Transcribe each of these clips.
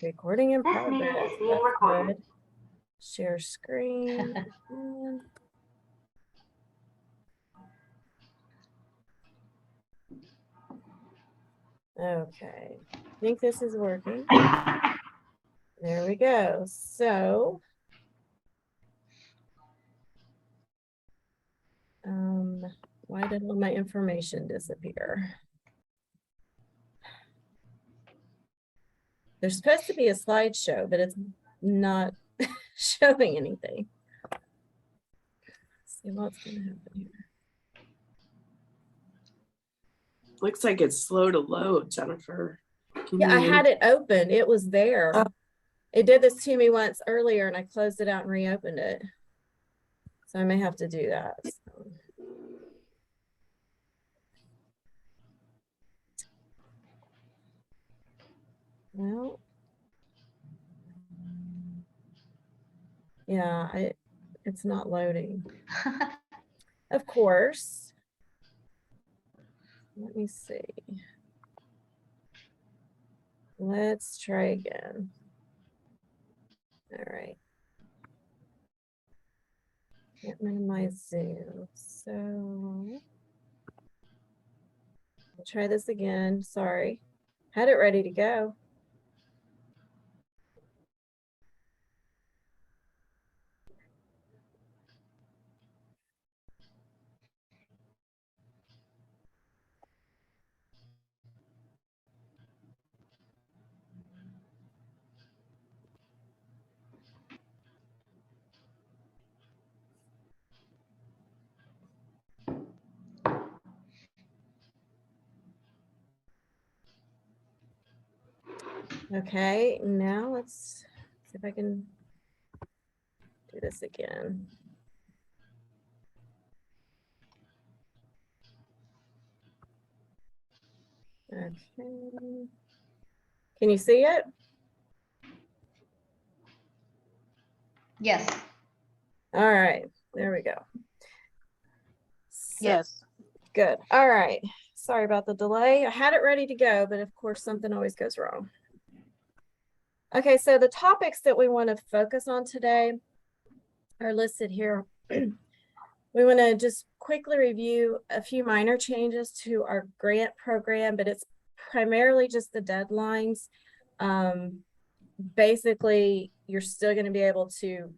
Recording in This progress. meeting is being That's recorded. good. Share screen. Okay, I think this is working. There we go. So, why did all my information disappear? There's supposed to be a slideshow, but it's not showing anything. Let's see what's going to happen here. Looks like it's slow to load, Jennifer. Yeah, I had it open. It was there. Oh. It did this to me once earlier and I closed it out and reopened it. So I may have to do that. So. Well, yeah, it's not loading. Of course. Let me see. Let's try again. All right. Can't minimize Zoom. So I'll try this again. Sorry. Had it ready to go. Okay, now let's see if I can do this again. Okay. Can you see it? Yes. All right, there we go. So, Yes. good. All right. Sorry about the delay. I had it ready to go, but of course something always goes wrong. Okay, so the topics that we want to focus on today are listed here. We want to just quickly review a few minor changes to our grant program, but it's primarily just the deadlines. Basically, you're still going to be able to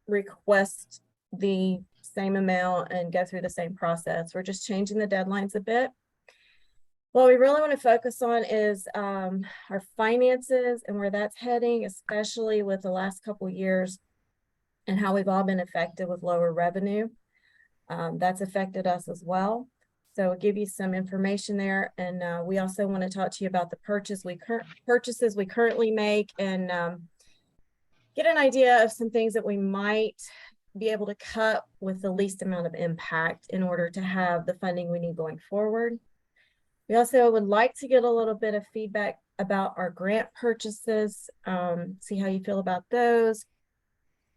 request the same amount and go through the same process. We're just changing the deadlines a bit. What we really want to focus on is our finances and where that's heading, especially with the last couple of years and how we've all been affected with lower revenue. That's affected us as well. So I'll give you some information there. And we also want to talk to you about the purchases we currently make and get an idea of some things that we might be able to cut with the least amount of impact in order to have the funding we need going forward. We also would like to get a little bit of feedback about our grant purchases, see how you feel about those,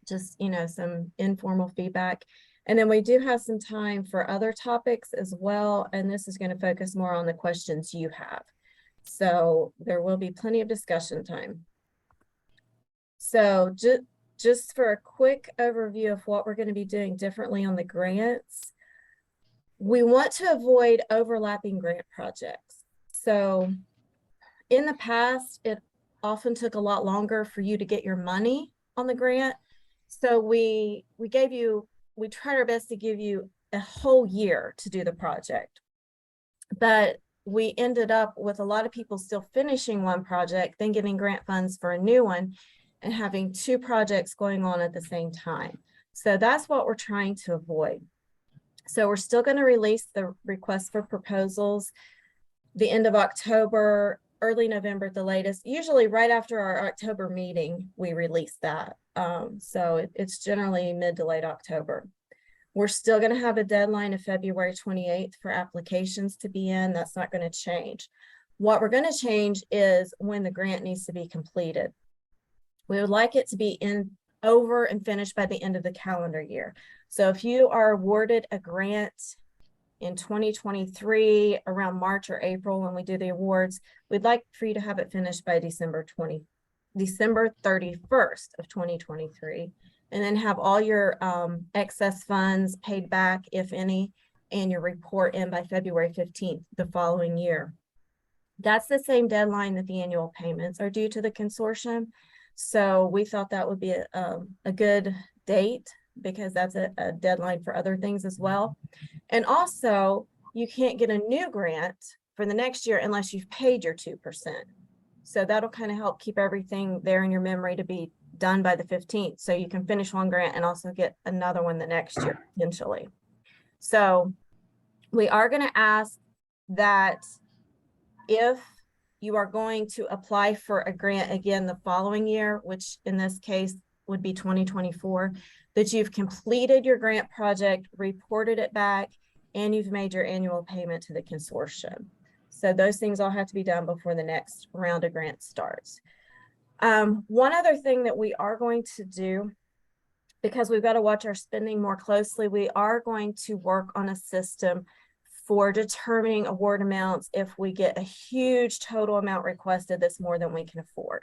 just, some informal feedback. And then we do have some time for other topics as well. And this is going to focus more on the questions you have. So there will be plenty of discussion time. So just for a quick overview of what we're going to be doing differently on the grants, we want to avoid overlapping grant projects. So in the past, it often took a lot longer for you to get your money on the grant. So we tried our best to give you a whole year to do the project. But we ended up with a lot of people still finishing one project, then getting grant funds for a new one and having two projects going on at the same time. So that's what we're trying to avoid. So we're still going to release the request for proposals the end of October, early November at the latest. Usually right after our October meeting, we release that. So it's generally mid to late October. We're still going to have a deadline of February 28th for applications to be in. That's not going to change. What we're going to change is when the grant needs to be completed. We would like it to be over and finished by the end of the calendar year. So if you are awarded a grant in 2023 around March or April when we do the awards, we'd like for you to have it finished by December December 31st of 2023, and then have all your excess funds paid back, if any, and your report in by February 15th the following year. That's the same deadline that the annual payments are due to the consortium. So we thought that would be a good date, because that's a deadline for other things as well. And also, you can't get a new grant for the next year unless you've paid your 2%. So that'll kind of help keep everything there in your memory to be done by the 15th. So you can finish one grant and also get another one the next year, potentially. So we are going to ask that if you are going to apply for a grant again the following year, which in this case would be 2024, that you've completed your grant project, reported it back, and you've made your annual payment to the consortium. So those things all have to be done before the next round of grants starts. One other thing that we are going to do, because we've got to watch our spending more closely, we are going to work on a system for determining award amounts if we get a huge total amount requested that's more than we can afford.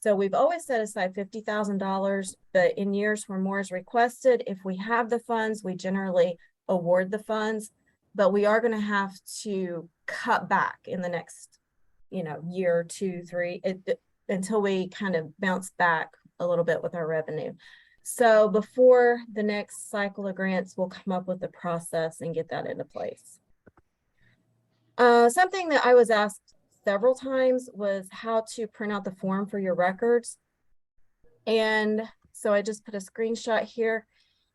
So we've always set aside $50,000, but in years where more is requested, if we have the funds, we generally award the funds, but we are going to have to cut back in the next, year, 2, 3, until we kind of bounce back a little bit with our revenue. So before the next cycle of grants, we'll come up with the process and get that into place. Something that I was asked several times was how to print out the form for your records. And so I just put a screenshot here.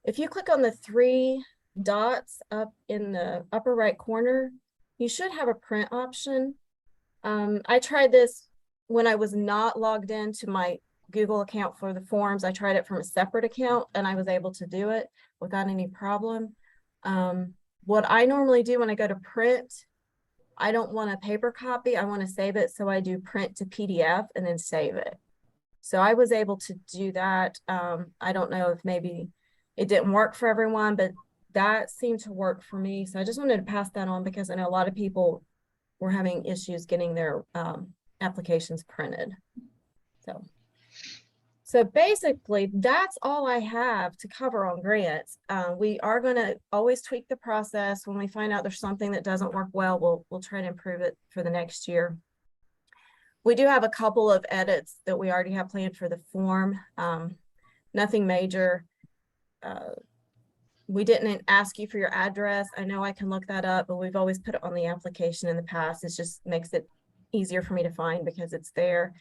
If you click on the 3 dots up in the upper right corner, you should have a print option. I tried this when I was not logged into my Google account for the forms. I tried it from a separate account and I was able to do it without any problem. What I normally do when I go to print, I don't want a paper copy. I want to save it. So I do print to PDF and then save it. So I was able to do that. I don't know if maybe it didn't work for everyone, but that seemed to work for me. So I just wanted to pass that on because I know a lot of people were having issues getting their applications printed. So basically, that's all I have to cover on grants. We are going to always tweak the process. When we find out there's something that doesn't work well, we'll try to improve it for the next year. We do have a couple of edits that we already have planned for the form. Nothing major. We didn't ask you for your address. I know I can look that up, but we've always put it on the application in the past. It just makes it easier for me to find because it's there.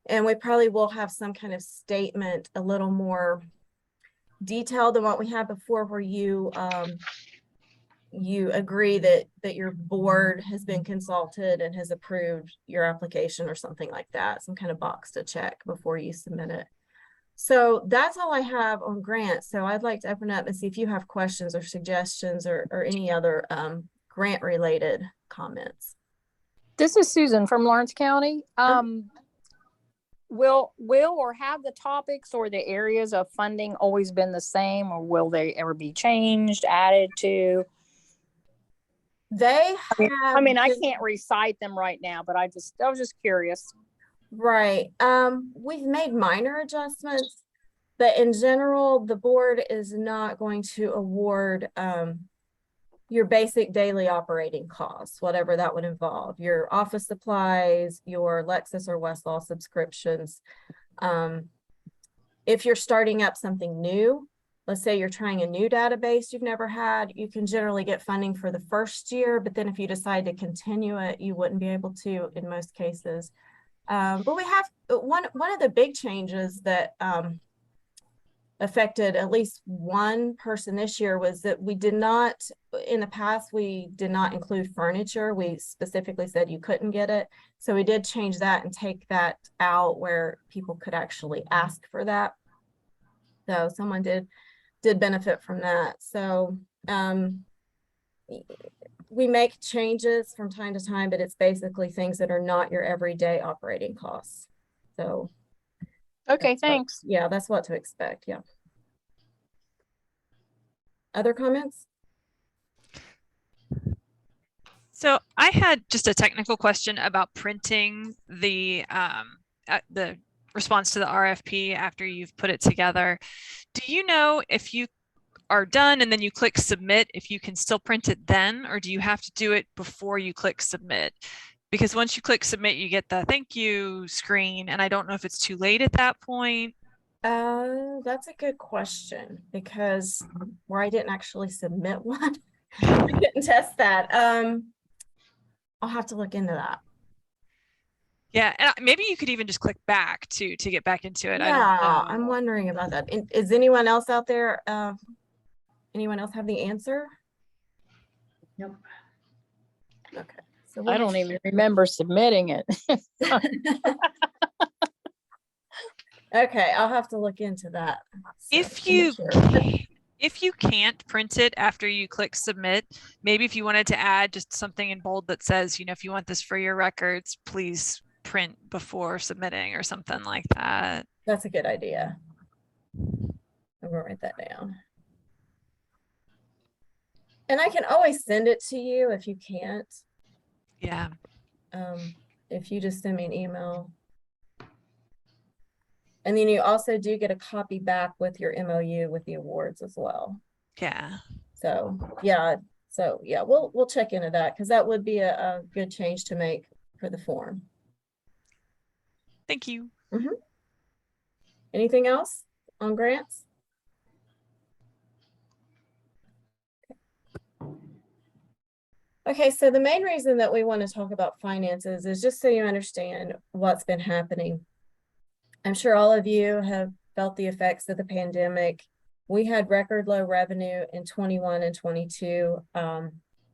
And we probably will have some kind of statement a little more detailed than what we had before, where you agree that your board has been consulted and has approved your application or something like that, some kind of box to check before you submit it. So that's all I have on grants. So I'd like to open up and see if you have questions or suggestions or any other grant related comments. This is Susan from Lawrence County. Will or have the topics or the areas of funding always been the same, or will they ever be changed, added to? They I mean, I can't recite them right now, but I was just curious. Right. We've made minor adjustments, but in general, the board is not going to award your basic daily operating costs, whatever that would involve, your office supplies, your Lexus or Westlaw subscriptions. If you're starting up something new, let's say you're trying a new database you've never had, you can generally get funding for the first year, but then if you decide to continue it, you wouldn't be able to in most cases. But we have one of the big changes that affected at least one person this year was that we did not, in the past, we did not include furniture. We specifically said you couldn't get it. So we did change that and take that out where people could actually ask for that. So someone did benefit from that. So we make changes from time to time, but it's basically things that are not your everyday operating costs. So okay, thanks. Yeah, that's what to expect. Yeah. Other comments? So I had just a technical question about printing the response to the RFP after you've put it together. Do you know if you are done and then you click submit, if you can still print it then, or do you have to do it before you click submit? Because once you click submit, you get the thank you screen, and I don't know if it's too late at that point. That's a good question, because where I didn't actually submit one, I couldn't test that. I'll have to look into that. Yeah, and maybe you could even just click back to get back into it. I don't Yeah, know. I'm wondering about that. Is anyone else out there? Anyone else have the answer? Nope. Okay. So I don't even remember submitting it. Okay, I'll have to look into that. So, If I'm not you sure. if you can't print it after you click submit, maybe if you wanted to add just something in bold that says, if you want this for your records, please print before submitting or something like that. That's a good idea. I'm gonna write that down. And I can always send it to you if you can't. Yeah. If you just send me an email. And then you also do get a copy back with your MOU with the awards as well. Yeah. So yeah, we'll check into that, because that would be a good change to make for the form. Thank you. Anything else on grants? Okay, so the main reason that we want to talk about finances is just so you understand what's been happening. I'm sure all of you have felt the effects of the pandemic. We had record low revenue in 21 and 22,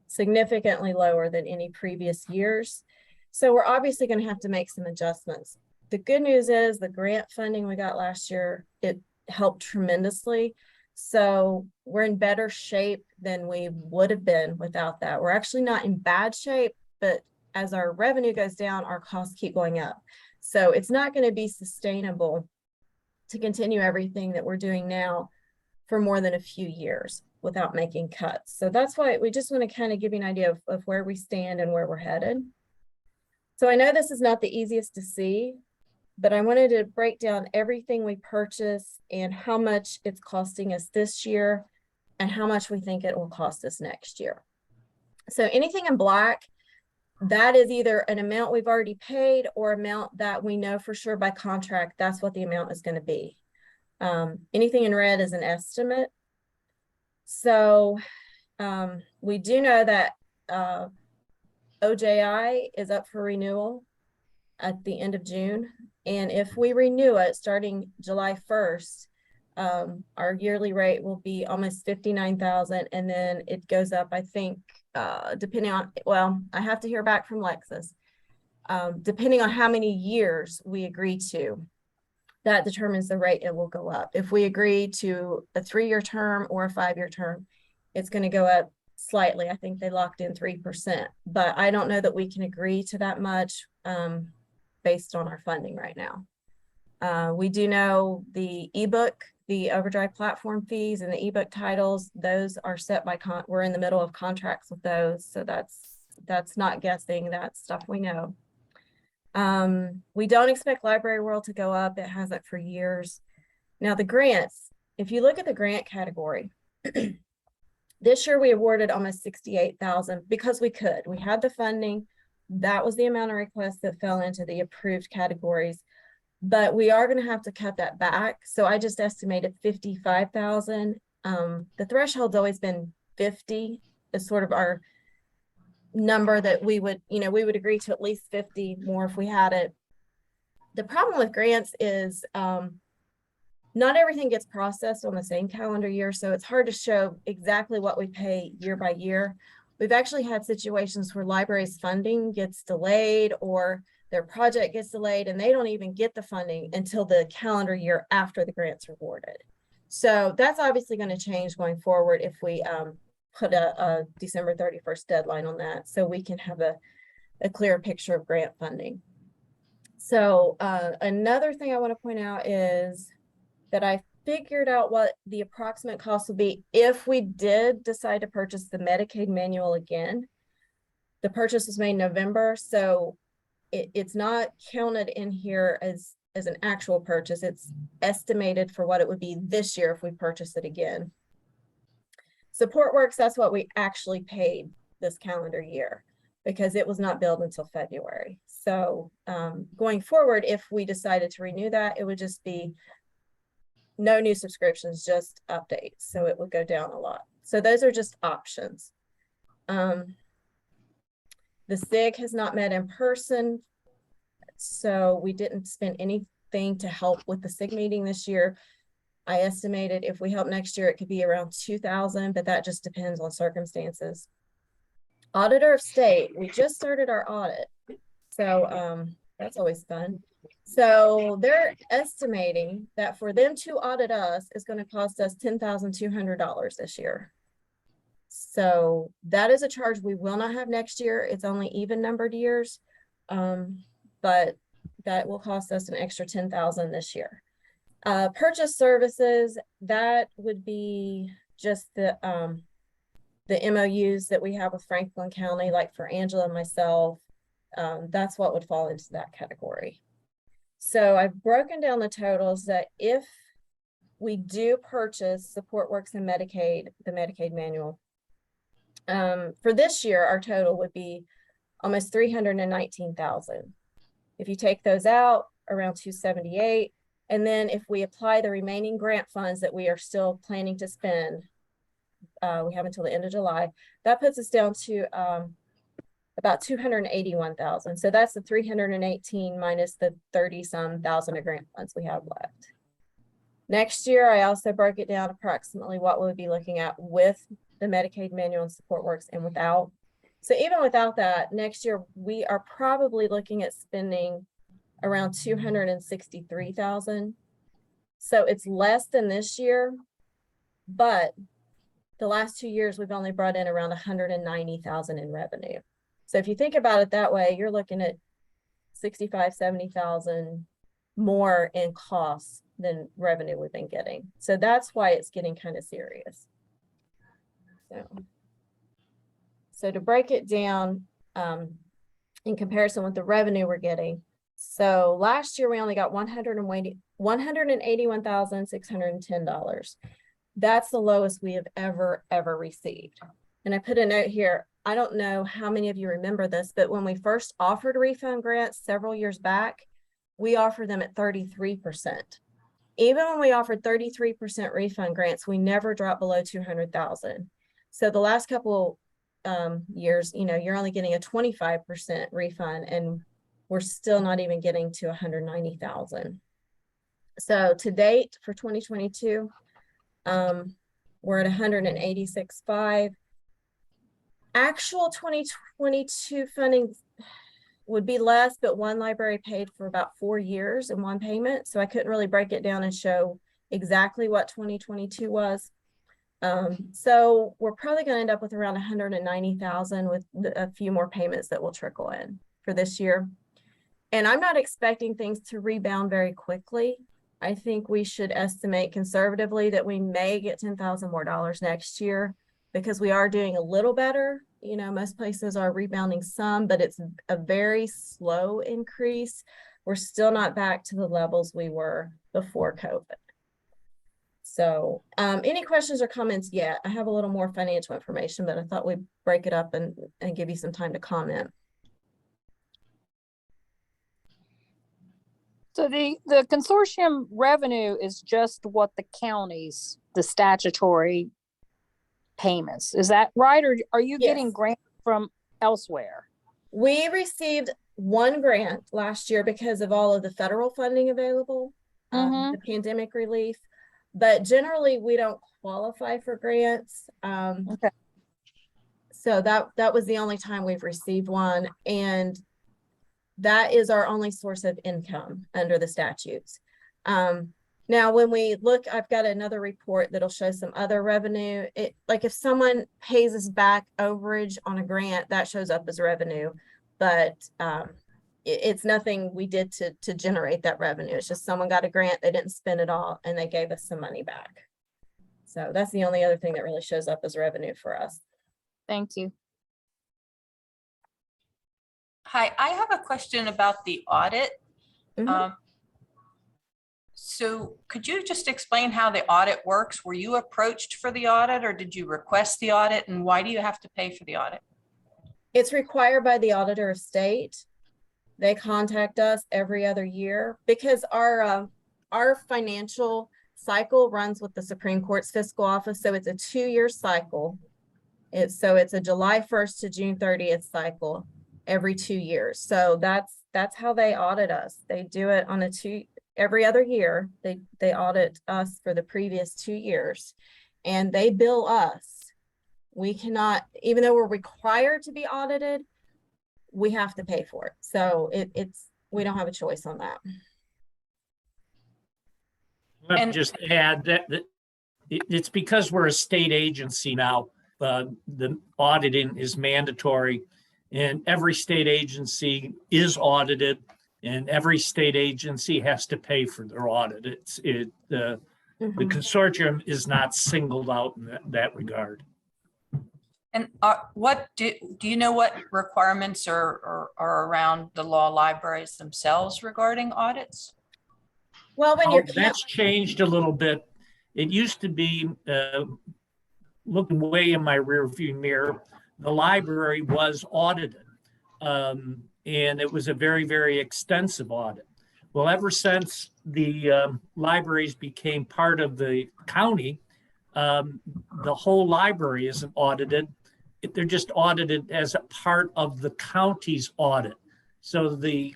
significantly lower than any previous years. So we're obviously going to have to make some adjustments. The good news is the grant funding we got last year, it helped tremendously. So we're in better shape than we would have been without that. We're actually not in bad shape, but as our revenue goes down, our costs keep going up. So it's not going to be sustainable to continue everything that we're doing now for more than a few years without making cuts. So that's why we just want to kind of give you an idea of where we stand and where we're headed. So I know this is not the easiest to see, but I wanted to break down everything we purchase and how much it's costing us this year and how much we think it will cost us next year. So anything in black, that is either an amount we've already paid or amount that we know for sure by contract, that's what the amount is going to be. Anything in red is an estimate. So we do know that OJI is up for renewal at the end of June. And if we renew it starting July 1st, our yearly rate will be almost 59,000, and then it goes up, I think, depending on, well, I have to hear back from Lexus. Depending on how many years we agree to, that determines the rate it will go up. If we agree to a 3-year term or a 5-year term, it's going to go up slightly. I think they locked in 3%, but I don't know that we can agree to that much based on our funding right now. We do know the ebook, the Overdrive platform fees and the ebook titles, those are set by we're in the middle of contracts with those. So that's not guessing, that's stuff we know. We don't expect Library World to go up. It hasn't for years. Now the grants, if you look at the grant category, this year we awarded almost 68,000 because we could. We had the funding. That was the amount of requests that fell into the approved categories. But we are going to have to cut that back. So I just estimated 55,000. The threshold's always been 50 is sort of our number that we would agree to at least 50 more if we had it. The problem with grants is not everything gets processed on the same calendar year. So it's hard to show exactly what we pay year by year. We've actually had situations where libraries funding gets delayed or their project gets delayed and they don't even get the funding until the calendar year after the grant's awarded. So that's obviously going to change going forward if we put a December 31st deadline on that, so we can have a clear picture of grant funding. So another thing I want to point out is that I figured out what the approximate cost would be if we did decide to purchase the Medicaid manual again. The purchase was made in November, so it's not counted in here as as an actual purchase. It's estimated for what it would be this year if we purchase it again. Support works, that's what we actually paid this calendar year because it was not billed until February. So going forward, if we decided to renew that, it would just be no new subscriptions, just updates. So it would go down a lot. So those are just options. The SIG has not met in person, so we didn't spend anything to help with the SIG meeting this year. I estimated if we help next year, it could be around 2,000, but that just depends on circumstances. Auditor of State, we just started our audit. So that's always fun. So they're estimating that for them to audit us is going to cost us $10,200 this year. So that is a charge we will not have next year. It's only even numbered years, but that will cost us an extra $10,000 this year. Purchase services, that would be just the MOUs that we have with Franklin County, like for Angela and myself. That's what would fall into that category. So I've broken down the totals that if we do purchase Support Works and Medicaid, the Medicaid manual, for this year, our total would be almost $319,000. If you take those out, around $278,000. And then if we apply the remaining grant funds that we are still planning to spend, we have until the end of July, that puts us down to about $281,000. So that's the 318 minus the 30-some thousand of grant funds we have left. Next year, I also broke it down approximately what we'll be looking at with the Medicaid manual and Support Works and without. So even without that, next year, we are probably looking at spending around $263,000. So it's less than this year, but the last 2 years, we've only brought in around $190,000 in revenue. So if you think about it that way, you're looking at $65,000, $70,000 more in costs than revenue we've been getting. So that's why it's getting kind of serious. So to break it down in comparison with the revenue we're getting. So last year we only got $181,610. That's the lowest we have ever received. And I put a note here. I don't know how many of you remember this, but when we first offered refund grants several years back, we offered them at 33%. Even when we offered 33% refund grants, we never dropped below 200,000. So the last couple years, you know, you're only getting a 25% refund and we're still not even getting to 190,000. So to date for 2022, we're at 186.5. Actual 2022 funding would be less, but one library paid for about 4 years in one payment. So I couldn't really break it down and show exactly what 2022 was. So we're probably going to end up with around 190,000 with a few more payments that will trickle in for this year. And I'm not expecting things to rebound very quickly. I think we should estimate conservatively that we may get $10,000 more next year because we are doing a little better. You know, most places are rebounding some, but it's a very slow increase. We're still not back to the levels we were before COVID. So any questions or comments yet? I have a little more financial information, but I thought we'd break it up and give you some time to comment. So the consortium revenue is just what the counties, the statutory payments. Is that right? Or are you getting grants from elsewhere? We received one grant last year because of all of the federal funding available, the pandemic relief, but generally we don't qualify for grants. Okay. So that was the only time we've received one. And that is our only source of income under the statutes. Now, when we look, I've got another report that'll show some other revenue. Like if someone pays us back overage on a grant, that shows up as revenue, but it's nothing we did to generate that revenue. It's just someone got a grant, they didn't spend it all, and they gave us some money back. So that's the only other thing that really shows up as revenue for us. Thank you. Hi, I have a question about the audit. Mhm. So could you just explain how the audit works? Were you approached for the audit or did you request the audit, and why do you have to pay for the audit? It's required by the auditor of state. They contact us every other year because our financial cycle runs with the Supreme Court's fiscal office. So it's a 2-year cycle. It's a July 1st to June 30th cycle every 2 years. So that's how they audit us. They do it on every other year. They audit us for the previous 2 years and they bill us. We cannot, even though we're required to be audited, we have to pay for it. So we don't have a choice on that. Let me just add that it's because we're a state agency now. The auditing is mandatory, and every state agency is audited, and every state agency has to pay for their audit. The consortium is not singled out in that regard. And what do you know what requirements are around the law libraries themselves regarding audits? Well, That's changed a little bit. It used to be, looking way in my rearview mirror, the library was audited. And it was a very, very extensive audit. Well, ever since the libraries became part of the county, the whole library isn't audited. They're just audited as a part of the county's audit. So the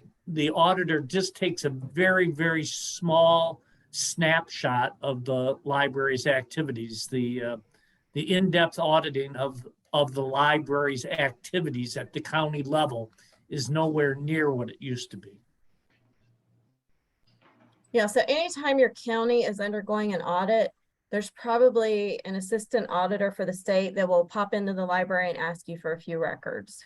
auditor just takes a very, very small snapshot of the library's activities. The in-depth auditing of the library's activities at the county level is nowhere near what it used to be. Yeah, so anytime your county is undergoing an audit, there's probably an assistant auditor for the state that will pop into the library and ask you for a few records.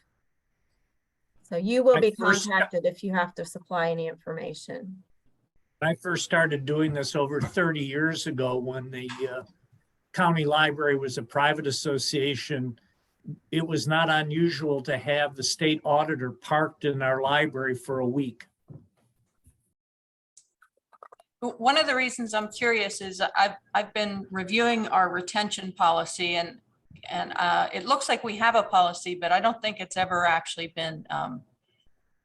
So you will be contacted if you have to supply any information. When I first started doing this over 30 years ago, when the county library was a private association, it was not unusual to have the state auditor parked in our library for a week. One of the reasons I'm curious is I've been reviewing our retention policy, and it looks like we have a policy, but I don't think it's ever actually been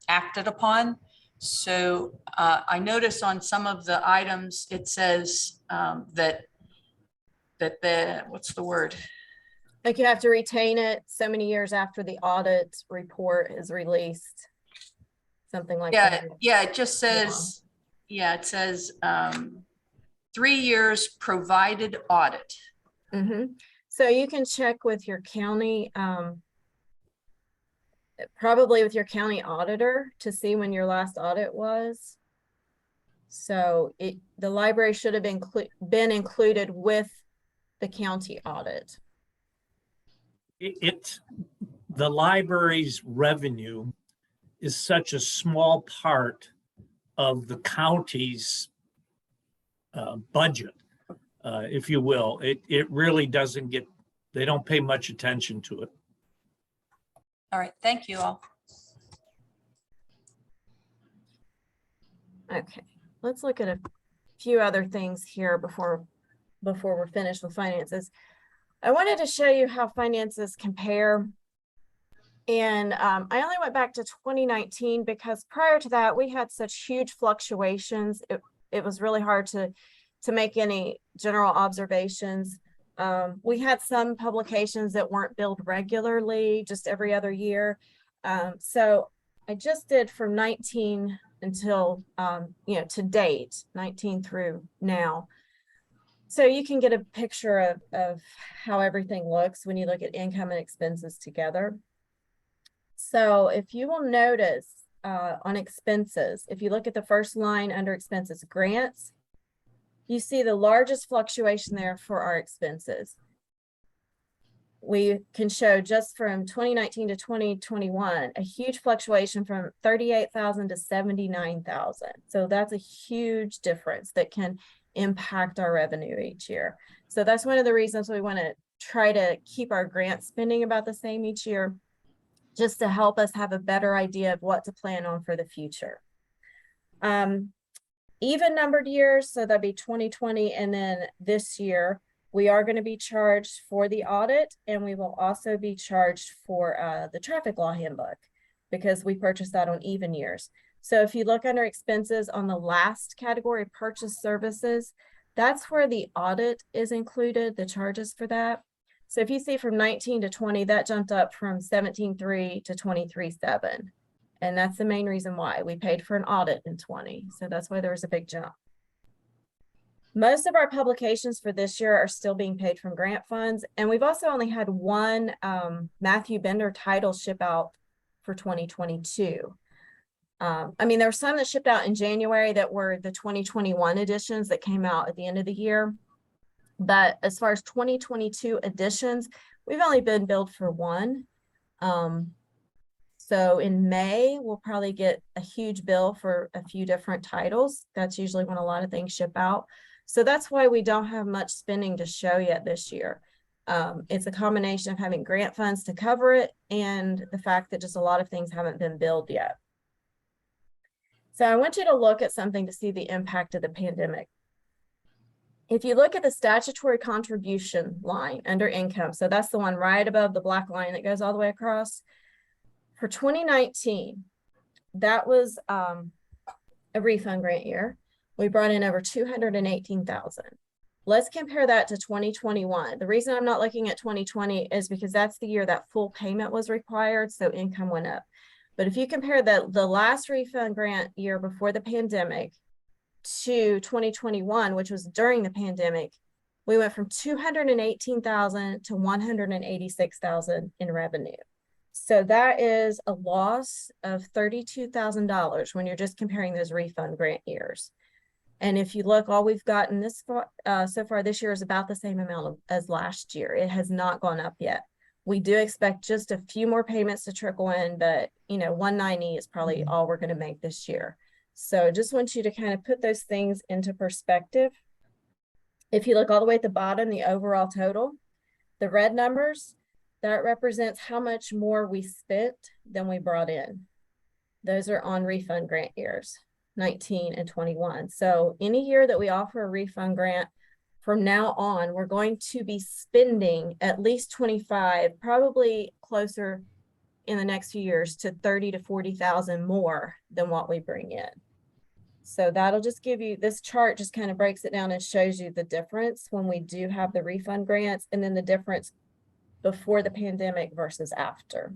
acted upon. So I notice on some of the items it says that what's the word? Like you have to retain it so many years after the audit report is released, something like that. Yeah, it just says. Yeah, it says 3 years provided audit. So you can check with your county, probably with your county auditor to see when your last audit was. So the library should have been included with the county audit. The library's revenue is such a small part of the county's budget, if you will. It really doesn't they don't pay much attention to it. All right, thank you all. Okay, let's look at a few other things here before we're finished with finances. I wanted to show you how finances compare. And I only went back to 2019 because prior to that, we had such huge fluctuations. It was really hard to make any general observations. We had some publications that weren't billed regularly, just every other year. So I just did from 19 until, to date, 19 through now. So you can get a picture of how everything looks when you look at income and expenses together. So if you will notice on expenses, if you look at the first line under expenses, grants, you see the largest fluctuation there for our expenses. We can show just from 2019 to 2021, a huge fluctuation from 38,000 to 79,000. So that's a huge difference that can impact our revenue each year. So that's one of the reasons we want to try to keep our grant spending about the same each year, just to help us have a better idea of what to plan on for the future. even numbered years, so that'd be 2020, and then this year, we are going to be charged for the audit, and we will also be charged for the traffic law handbook because we purchased that on even years. So if you look under expenses on the last category, purchase services, that's where the audit is included, the charges for that. So if you see from 19 to 20, that jumped up from 17.3 to 23.7. And that's the main reason why we paid for an audit in 20. So that's why there was a big jump. Most of our publications for this year are still being paid from grant funds. And we've also only had one Matthew Bender title ship out for 2022. I mean, there were some that shipped out in January that were the 2021 editions that came out at the end of the year. But as far as 2022 editions, we've only been billed for one. So in May, we'll probably get a huge bill for a few different titles. That's usually when a lot of things ship out. So that's why we don't have much spending to show yet this year. It's a combination of having grant funds to cover it and the fact that just a lot of things haven't been billed yet. So I want you to look at something to see the impact of the pandemic. If you look at the statutory contribution line under income, so that's the one right above the black line that goes all the way across. For 2019, that was a refund grant year. We brought in over 218,000. Let's compare that to 2021. The reason I'm not looking at 2020 is because that's the year that full payment was required, so income went up. But if you compare the last refund grant year before the pandemic to 2021, which was during the pandemic, we went from 218,000 to 186,000 in revenue. So that is a loss of $32,000 when you're just comparing those refund grant years. And if you look, all we've gotten this far, so far this year is about the same amount as last year. It has not gone up yet. We do expect just a few more payments to trickle in, but 190 is probably all we're going to make this year. So just want you to kind of put those things into perspective. If you look all the way at the bottom, the overall total, the red numbers, that represents how much more we spent than we brought in. Those are on refund grant years, 19 and 21. So any year that we offer a refund grant, from now on, we're going to be spending at least 25, probably closer in the next few years to 30 to 40,000 more than what we bring in. So that'll just give you, this chart just kind of breaks it down and shows you the difference when we do have the refund grants and then the difference before the pandemic versus after.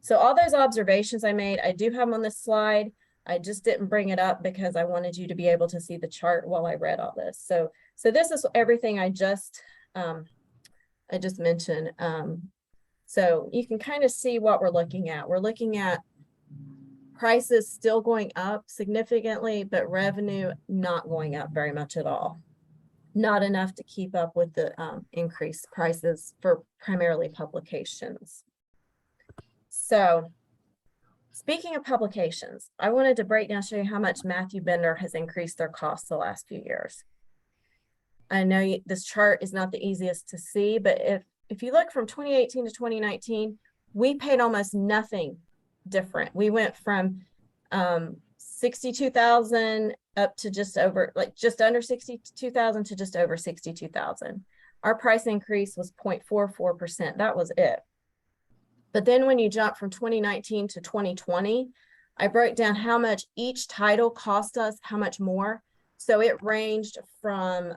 So all those observations I made, I do have them on this slide. I just didn't bring it up because I wanted you to be able to see the chart while I read all this. So this is everything I just mentioned. So you can kind of see what we're looking at. We're looking at prices still going up significantly, but revenue not going up very much at all. Not enough to keep up with the increased prices for primarily publications. So speaking of publications, I wanted to break down, show you how much Matthew Bender has increased their costs the last few years. I know this chart is not the easiest to see, but if you look from 2018 to 2019, we paid almost nothing different. We went from 62,000 up to just under 62,000 to just over 62,000. Our price increase was 0.44%. That was it. But then when you jump from 2019 to 2020, I broke down how much each title cost us, how much more. So it ranged from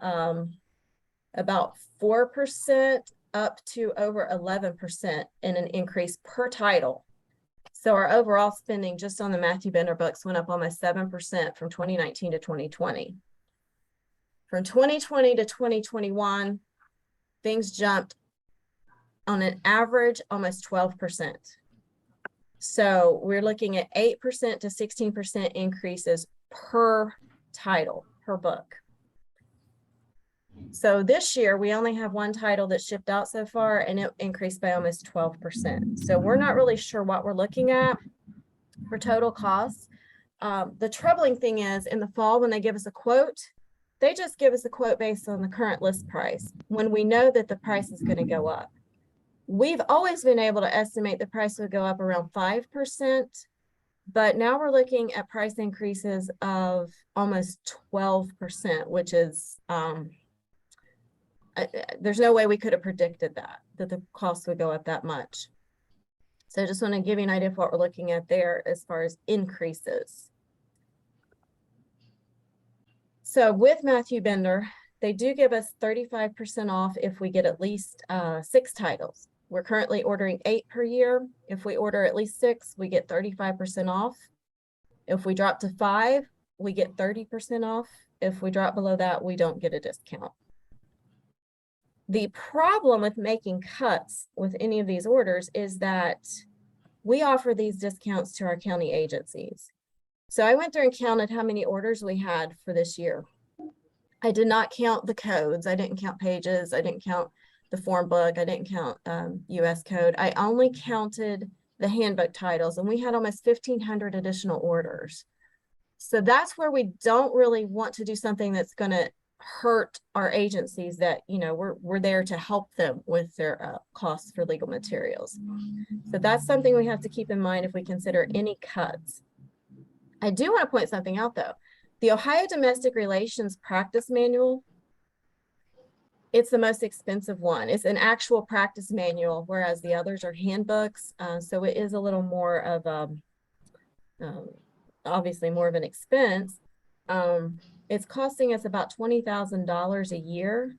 about 4% up to over 11% in an increase per title. So our overall spending just on the Matthew Bender books went up almost 7% from 2019 to 2020. From 2020 to 2021, things jumped on an average almost 12%. So we're looking at 8% to 16% increases per title, per book. So this year we only have one title that shipped out so far and it increased by almost 12%. So we're not really sure what we're looking at for total costs. The troubling thing is in the fall when they give us a quote, they just give us a quote based on the current list price when we know that the price is going to go up. We've always been able to estimate the price would go up around 5%, But now we're looking at price increases of almost 12%, which is, there's no way we could have predicted that the cost would go up that much. So I just want to give you an idea of what we're looking at there as far as increases. So with Matthew Bender, they do give us 35% off if we get at least 6 titles. We're currently ordering 8 per year. If we order at least 6, we get 35% off. If we drop to 5, we get 30% off. If we drop below that, we don't get a discount. The problem with making cuts with any of these orders is that we offer these discounts to our county agencies. So I went through and counted how many orders we had for this year. I did not count the codes. I didn't count pages. I didn't count the form book. I didn't count US code. I only counted the handbook titles, and we had almost 1,500 additional orders. So that's where we don't really want to do something that's going to hurt our agencies that, you know, we're there to help them with their costs for legal materials. So that's something we have to keep in mind if we consider any cuts. I do want to point something out though. The Ohio Domestic Relations Practice Manual, it's the most expensive one. It's an actual practice manual, whereas the others are handbooks. So it is a little more of obviously more of an expense. It's costing us about $20,000 a year.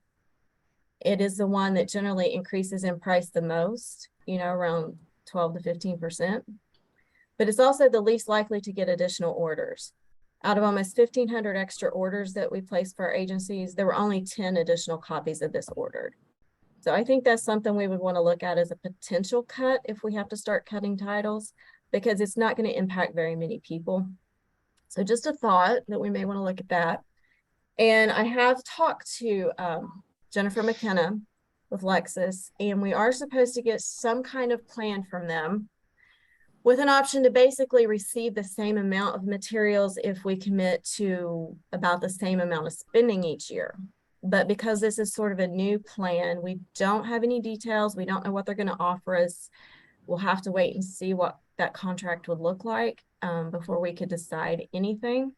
It is the one that generally increases in price the most, you know, around 12 to 15%. But it's also the least likely to get additional orders. Out of almost 1,500 extra orders that we placed for our agencies, there were only 10 additional copies of this ordered. So I think that's something we would want to look at as a potential cut if we have to start cutting titles, because it's not going to impact very many people. So just a thought that we may want to look at that. And I have talked to Jennifer McKenna with Lexis, and we are supposed to get some kind of plan from them with an option to basically receive the same amount of materials if we commit to about the same amount of spending each year. But because this is sort of a new plan, we don't have any details. We don't know what they're going to offer us. We'll have to wait and see what that contract would look like before we could decide anything.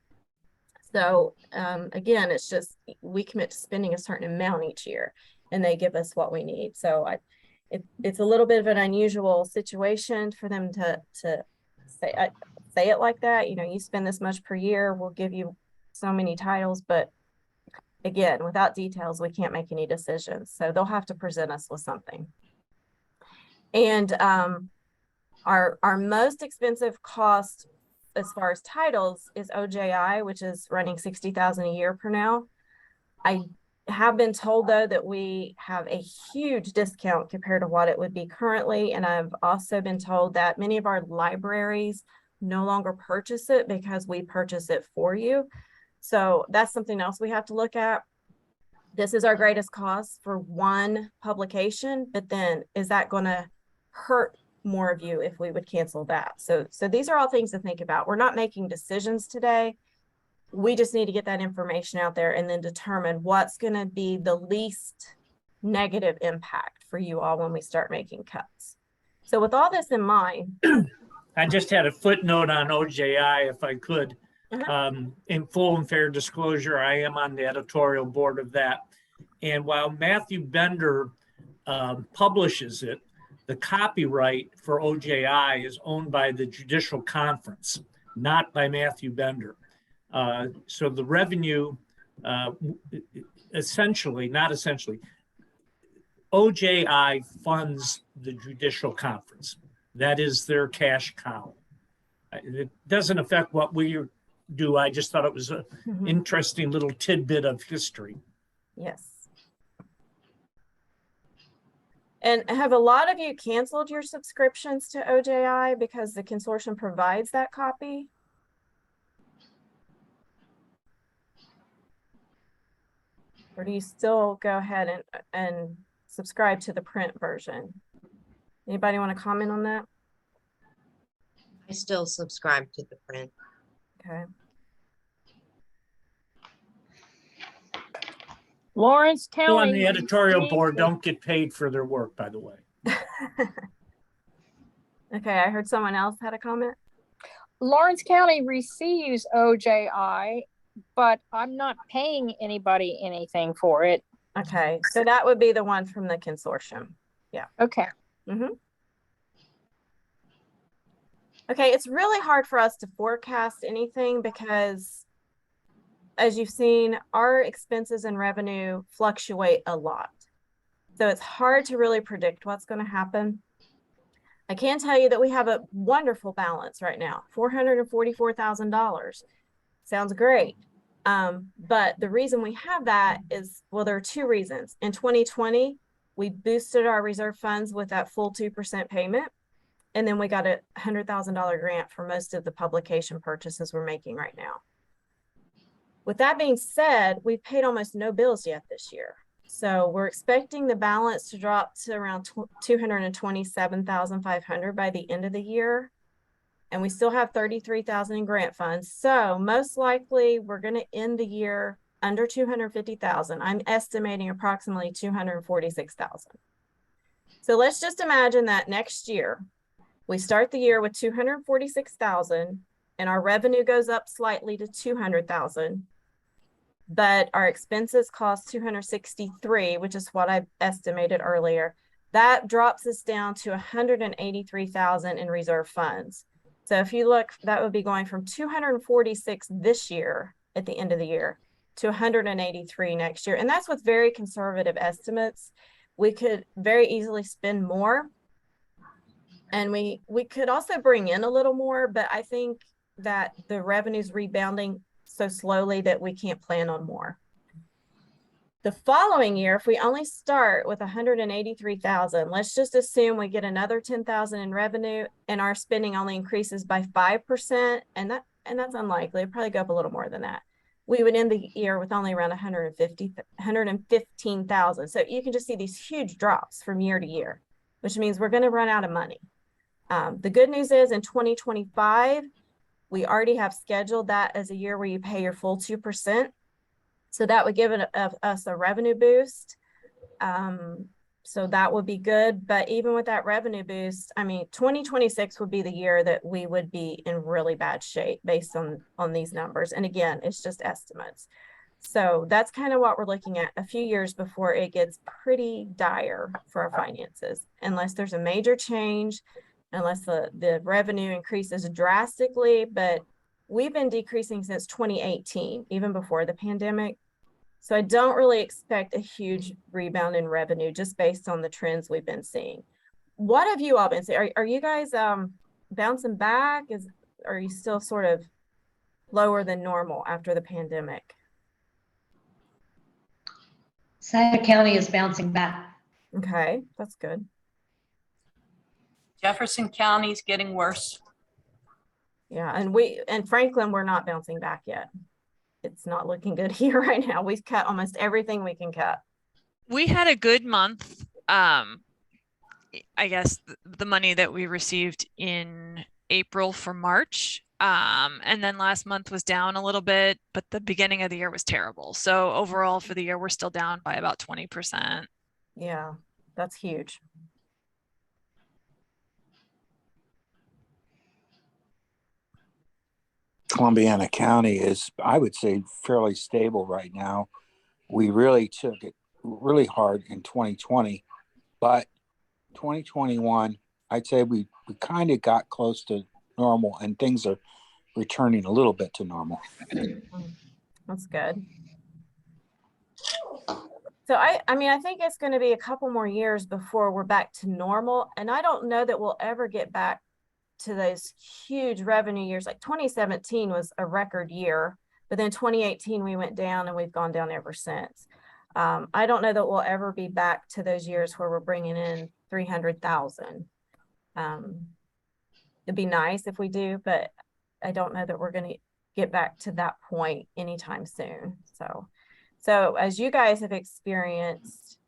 So again, it's just we commit to spending a certain amount each year and they give us what we need. So it's a little bit of an unusual situation for them to say it like that. You know, you spend this much per year, we'll give you so many titles, but again, without details, we can't make any decisions. So they'll have to present us with something. And our most expensive cost as far as titles is OJI, which is running $60,000 a year per now. I have been told though that we have a huge discount compared to what it would be currently. And I've also been told that many of our libraries no longer purchase it because we purchase it for you. So that's something else we have to look at. This is our greatest cost for one publication, but then is that going to hurt more of you if we would cancel that? So these are all things to think about. We're not making decisions today. We just need to get that information out there and then determine what's going to be the least negative impact for you all when we start making cuts. So with all this in mind, I just had a footnote on OJI, if I could. In full and fair disclosure, I am on the editorial board of that. And while Matthew Bender publishes it, the copyright for OJI is owned by the Judicial Conference, not by Matthew Bender. So the revenue, OJI funds the Judicial Conference. That is their cash cow. It doesn't affect what we do. I just thought it was an interesting little tidbit of history. Yes. And have a lot of you canceled your subscriptions to OJI because the consortium provides that copy? Or do you still go ahead and subscribe to the print version? Anybody want to comment on that? I still subscribe to the print. Okay. Lawrence, People telling on the editorial board don't get paid for their work, by the way. Okay, I heard someone else had a comment. Lawrence County receives OJI, but I'm not paying anybody anything for it. Okay, so that would be the one from the consortium. Okay. Okay, it's really hard for us to forecast anything because, as you've seen, our expenses and revenue fluctuate a lot. So it's hard to really predict what's going to happen. I can tell you that we have a wonderful balance right now, $444,000. Sounds great. But the reason we have that is, well, there are two reasons. In 2020, we boosted our reserve funds with that full 2% payment. And then we got a $100,000 grant for most of the publication purchases we're making right now. With that being said, we've paid almost no bills yet this year. So we're expecting the balance to drop to around $227,500 by the end of the year. And we still have $33,000 in grant funds. So most likely we're going to end the year under $250,000. I'm estimating approximately $246,000. So let's just imagine that next year we start the year with $246,000 and our revenue goes up slightly to $200,000. But our expenses cost $263,000, which is what I estimated earlier. That drops us down to $183,000 in reserve funds. So if you look, that would be going from $246,000 this year at the end of the year to $183,000 next year. And that's with very conservative estimates. We could very easily spend more. And we could also bring in a little more, but I think that the revenue's rebounding so slowly that we can't plan on more. The following year, if we only start with $183,000, let's just assume we get another $10,000 in revenue and our spending only increases by 5%, and that's unlikely. It'd probably go up a little more than that. We would end the year with only around $115,000. So you can just see these huge drops from year to year, which means we're going to run out of money. The good news is in 2025, we already have scheduled that as a year where you pay your full 2%. So that would give us a revenue boost. So that would be good. But even with that revenue boost, I mean, 2026 would be the year that we would be in really bad shape based on these numbers. And again, it's just estimates. So that's kind of what we're looking at a few years before it gets pretty dire for our finances, unless there's a major change, unless the revenue increases drastically. But we've been decreasing since 2018, even before the pandemic. So I don't really expect a huge rebound in revenue just based on the trends we've been seeing. What have you all been seeing? Are you guys bouncing back? Are you still sort of lower than normal after the pandemic? Santa County is bouncing back. Okay, that's good. Jefferson County's getting worse. Yeah, and Franklin, we're not bouncing back yet. It's not looking good here right now. We've cut almost everything we can cut. We had a good month. I guess the money that we received in April for March. And then last month was down a little bit, but the beginning of the year was terrible. So overall for the year, we're still down by about 20%. Yeah, that's huge. Columbiana County is, I would say, fairly stable right now. We really took it really hard in 2020, but 2021, I'd say we kind of got close to normal, and things are returning a little bit to normal. That's good. So I mean, I think it's going to be a couple more years before we're back to normal. And I don't know that we'll ever get back to those huge revenue years. Like 2017 was a record year, but then 2018 we went down and we've gone down ever since. I don't know that we'll ever be back to those years where we're bringing in 300,000. It'd be nice if we do, but I don't know that we're going to get back to that point anytime soon. So as you guys have experienced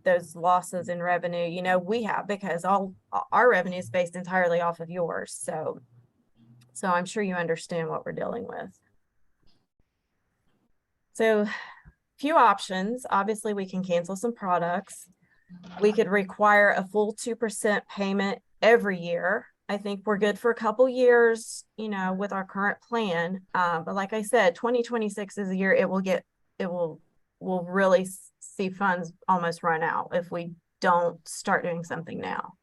those losses in revenue, you know, we have, because all our revenue is based entirely off of yours. So I'm sure you understand what we're dealing with. So few options. Obviously, we can cancel some products. We could require a full 2% payment every year I think we're good for a couple years, you know, with our current plan. But like I said, 2026 is a year we'll really see funds almost run out if we don't start doing something now.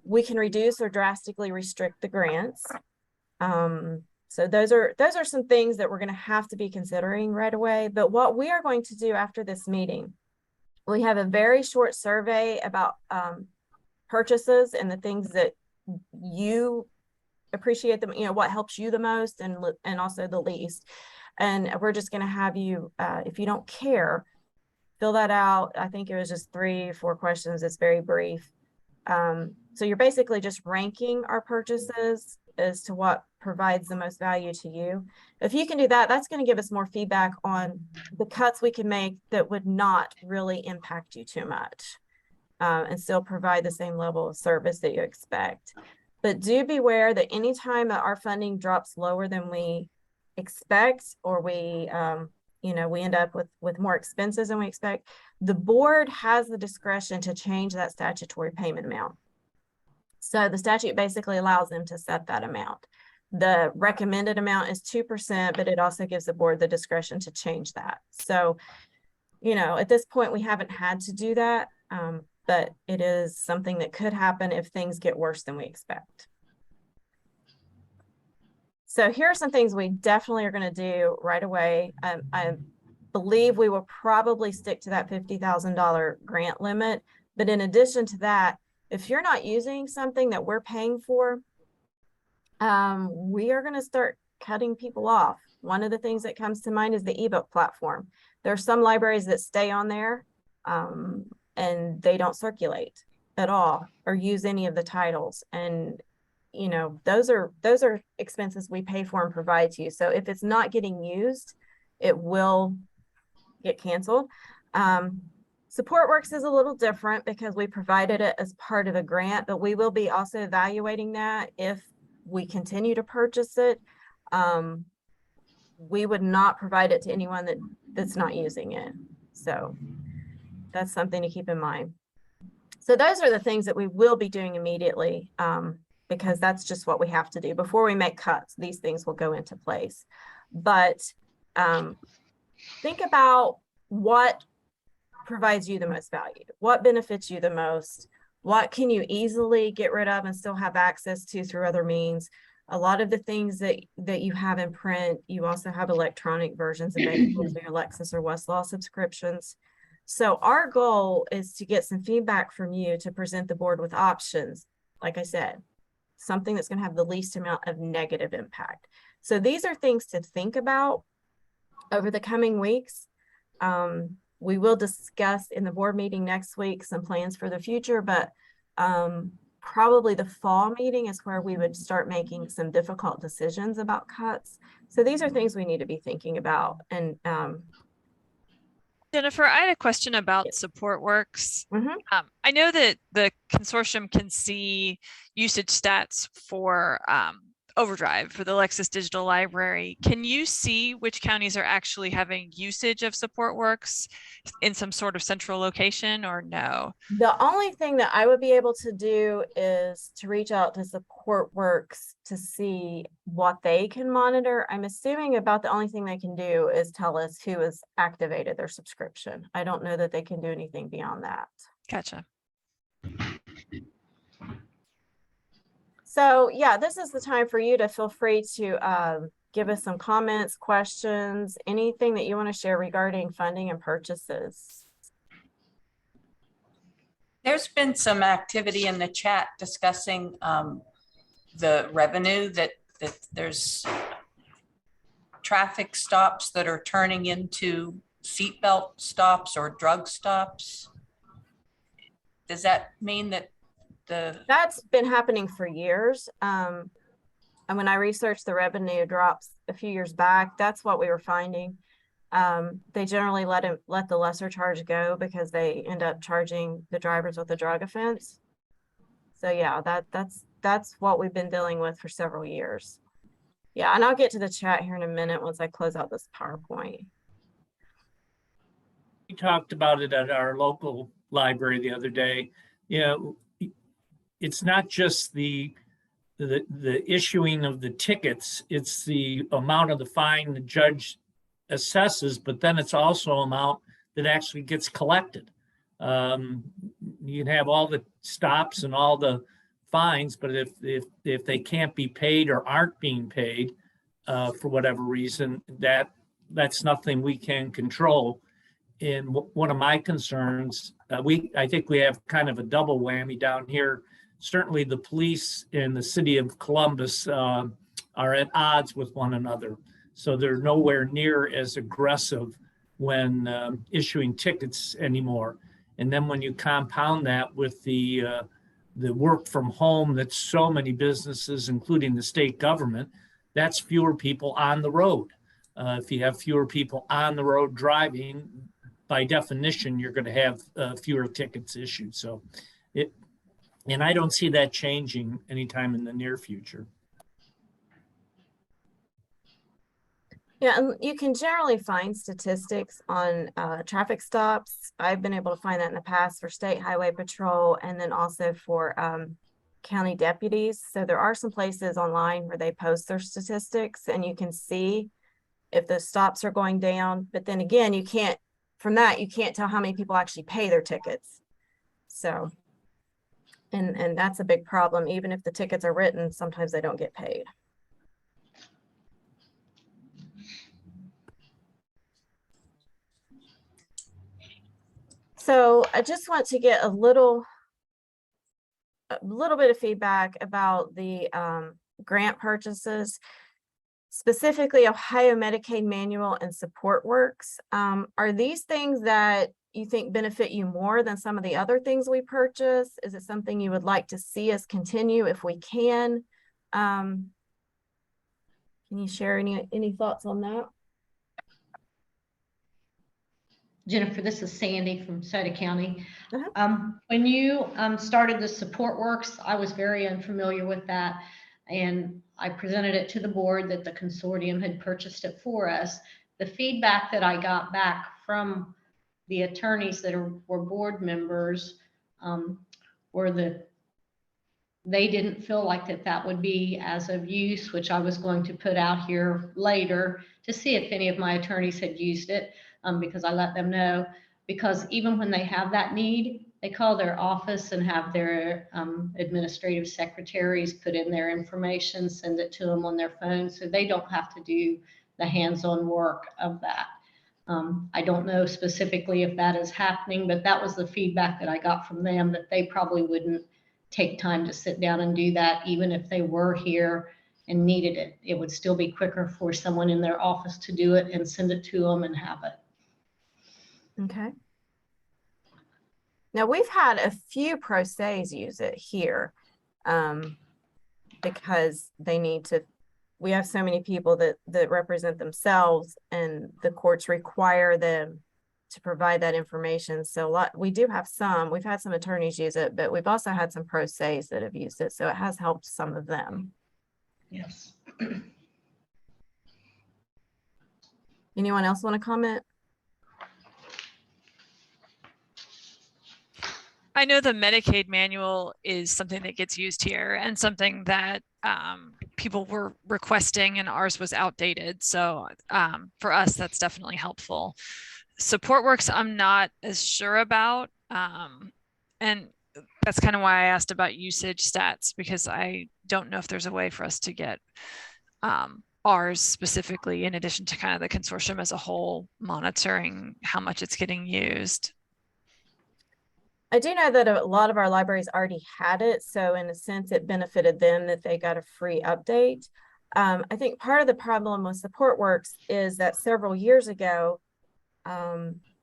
We can reduce or drastically restrict the grants. So those are some things that we're going to have to be considering right away. But what we are going to do after this meeting, we have a very short survey about purchases and the things that you appreciate them, you know, what helps you the most and also the least. And we're just going to have you, if you don't care, fill that out. I think it was just 3 or 4 questions. It's very brief. So you're basically just ranking our purchases as to what provides the most value to you. If you can do that, that's going to give us more feedback on the cuts we can make that would not really impact you too much, and still provide the same level of service that you expect. But do beware that anytime that our funding drops lower than we expect, or we, you know, we end up with more expenses than we expect, the board has the discretion to change that statutory payment amount. So the statute basically allows them to set that amount. The recommended amount is 2%, but it also gives the board the discretion to change that. So, you know, at this point, we haven't had to do that, but it is something that could happen if things get worse than we expect. So here are some things we definitely are going to do right away. I believe we will probably stick to that $50,000 grant limit. But in addition to that, if you're not using something that we're paying for, we are going to start cutting people off. One of the things that comes to mind is the ebook platform. There are some libraries that stay on there and they don't circulate at all or use any of the titles. And you know, those are expenses we pay for and provide to you. So if it's not getting used, it will get canceled. SupportWorks is a little different because we provided it as part of a grant, but we will be also evaluating that if we continue to purchase it. We would not provide it to anyone that's not using it. So that's something to keep in mind. So those are the things that we will be doing immediately, because that's just what we have to do. Before we make cuts, these things will go into place. But think about what provides you the most value, what benefits you the most, what can you easily get rid of and still have access to through other means. A lot of the things that you have in print, you also have electronic versions available through your Lexis or Westlaw subscriptions. So our goal is to get some feedback from you to present the board with options. Like I said, something that's going to have the least amount of negative impact. So these are things to think about over the coming weeks. We will discuss in the board meeting next week some plans for the future, but probably the fall meeting is where we would start making some difficult decisions about cuts. So these are things we need to be thinking about. And Jennifer, I had a question about SupportWorks. I know that the consortium can see usage stats for Overdrive for the Lexis Digital Library. Can you see which counties are actually having usage of SupportWorks in some sort of central location, or no? The only thing that I would be able to do is to reach out to SupportWorks to see what they can monitor. I'm assuming about the only thing they can do is tell us who has activated their subscription. I don't know that they can do anything beyond that. Gotcha. So yeah, this is the time for you to feel free to give us some comments, questions, anything that you want to share regarding funding and purchases. There's been some activity in the chat discussing the revenue that there's traffic stops that are turning into seatbelt stops or drug stops. Does that mean that that's been happening for years? And when I researched the revenue drops a few years back, that's what we were finding. They generally let the lesser charge go because they end up charging the drivers with a drug offense. So yeah, that's what we've been dealing with for several years. Yeah, and I'll get to the chat here in a minute once I close out this PowerPoint. We talked about it at our local library the other day. You know, it's not just the issuing of the tickets, it's the amount of the fine the judge assesses, but then it's also amount that actually gets collected. You can have all the stops and all the fines, but if they can't be paid or aren't being paid for whatever reason, that's nothing we can control. And one of my concerns, I think we have kind of a double whammy down here. Certainly the police in the city of Columbus are at odds with one another. So they're nowhere near as aggressive when issuing tickets anymore. And then when you compound that with the work from home that so many businesses, including the state government, that's fewer people on the road. If you have fewer people on the road driving, by definition, you're going to have fewer tickets issued. So and I don't see that changing anytime in the near future. Yeah, and you can generally find statistics on traffic stops. I've been able to find that in the past for state highway patrol and then also for county deputies. So there are some places online where they post their statistics and you can see if the stops are going down. But then again, you can't tell how many people actually pay their tickets. So, and that's a big problem. Even if the tickets are written, sometimes they don't get paid. So I just want to get a little bit of feedback about the grant purchases, specifically Ohio Medicaid Manual and Support Works. Are these things that you think benefit you more than some of the other things we purchase? Is it something you would like to see us continue if we can? Can you share any thoughts on that? Jennifer, this is Sandy from Soda County. When you started the Support Works, I was very unfamiliar with that. And I presented it to the board that the consortium had purchased it for us. The feedback that I got back from the attorneys that were board members were that they didn't feel like that would be as of use, which I was going to put out here later to see if any of my attorneys had used it, because I let them know. Because even when they have that need, they call their office and have their administrative secretaries put in their information, send it to them on their phone, so they don't have to do the hands-on work of that. I don't know specifically if that is happening, but that was the feedback that I got from them, that they probably wouldn't take time to sit down and do that, even if they were here and needed it. It would still be quicker for someone in their office to do it and send it to them and have it. Okay. Now we've had a few pro se's use it here because they need to, we have so many people that represent themselves and the courts require them to provide that information. So we do have some, we've had some attorneys use it, but we've also had some pro se's that have used it. So it has helped some of them. Yes. Anyone else want to comment? I know the Medicaid manual is something that gets used here and something that people were requesting, and ours was outdated. So for us, that's definitely helpful. Support Works, I'm not as sure about. And that's kind of why I asked about usage stats, because I don't know if there's a way for us to get ours specifically, in addition to kind of the consortium as a whole, monitoring how much it's getting used. I do know that a lot of our libraries already had it. So in a sense, it benefited them that they got a free update. I think part of the problem with Support Works is that several years ago,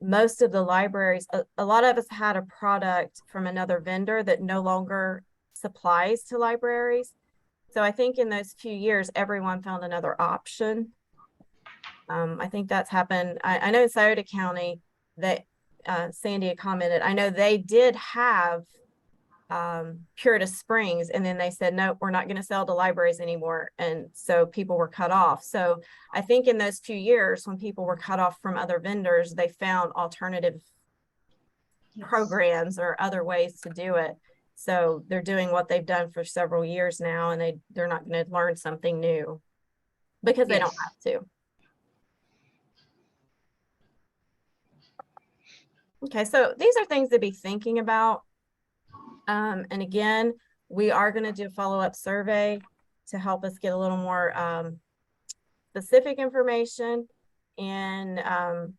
most of the libraries, a lot of us had a product from another vendor that no longer supplies to libraries. So I think in those few years, everyone found another option. I think that's happened. I know in Scioto County that Sandy had commented, I know they did have Purita Springs, and then they said, no, we're not going to sell to libraries anymore. And so people were cut off. So I think in those few years when people were cut off from other vendors, they found alternative programs or other ways to do it. So they're doing what they've done for several years now, and they're not going to learn something new because they don't Yes. have to. Okay, so these are things to be thinking about. And again, we are going to do a follow-up survey to help us get a little more specific information and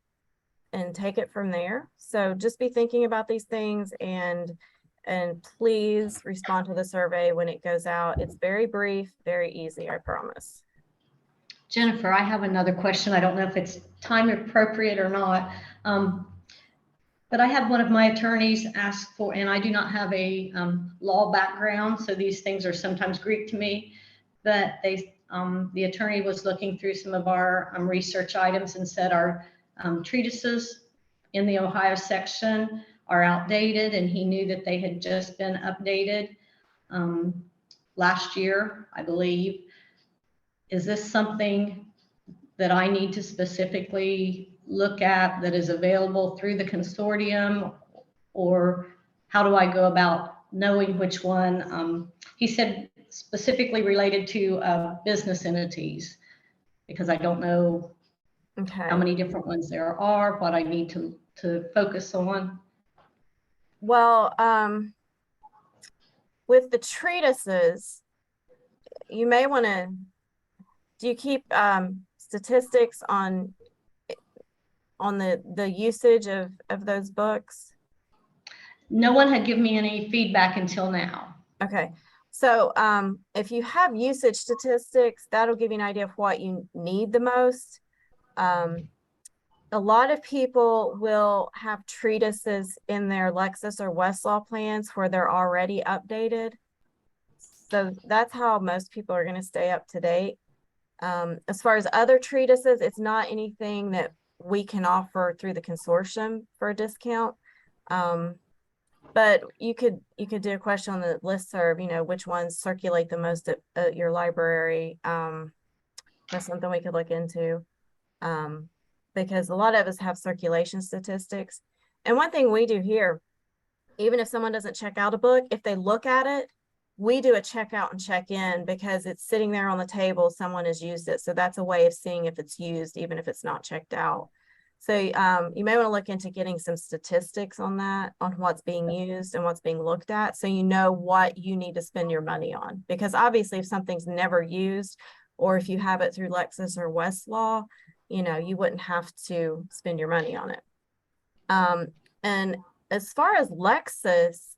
take it from there. So just be thinking about these things, and please respond to the survey when it goes out. It's very brief, very easy, I promise. Jennifer, I have another question. I don't know if it's time appropriate or not. But I had one of my attorneys ask for, and I do not have a law background, so these things are sometimes Greek to me, but the attorney was looking through some of our research items and said our treatises in the Ohio section are outdated, and he knew that they had just been updated last year, I believe. Is this something that I need to specifically look at that is available through the consortium, or how do I go about knowing which one? He said specifically related to business entities, because I don't know how many different ones there are, what I need to focus on. Well, with the treatises, you may want to, do you keep statistics on the usage of those books? No one had given me any feedback until now. Okay, so if you have usage statistics, that'll give you an idea of what you need the most. A lot of people will have treatises in their Lexis or Westlaw plans where they're already updated. So that's how most people are going to stay up to date. As far as other treatises, it's not anything that we can offer through the consortium for a discount. But you could do a question on the listserv, you know, which ones circulate the most at your library. That's something we could look into, because a lot of us have circulation statistics. And one thing we do here, even if someone doesn't check out a book, if they look at it, we do a check out and check in, because it's sitting there on the table, someone has used it. So that's a way of seeing if it's used, even if it's not checked out. So you may want to look into getting some statistics on that, on what's being used and what's being looked at, so you know what you need to spend your money on. Because obviously if something's never used, or if you have it through Lexis or Westlaw, you know, you wouldn't have to spend your money on it. And as far as Lexis,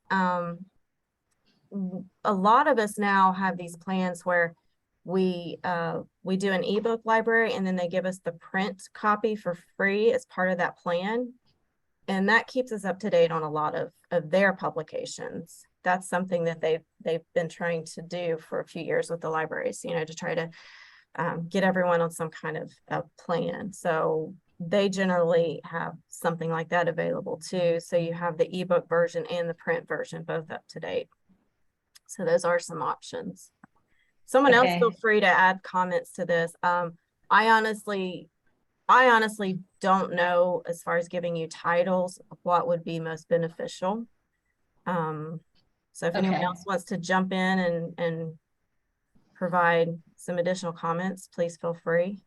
a lot of us now have these plans where we do an ebook library, and then they give us the print copy for free as part of that plan. And that keeps us up to date on a lot of their publications. That's something that they've been trying to do for a few years with the libraries, you know, to try to get everyone on some kind of plan. So they generally have something like that available too. So you have the ebook version and the print version both up to date. So those are some options. Someone else feel free to add comments to this. I honestly don't know, as far as giving you titles, what would be most beneficial. So if anyone else wants to jump in and provide some additional comments, please feel free.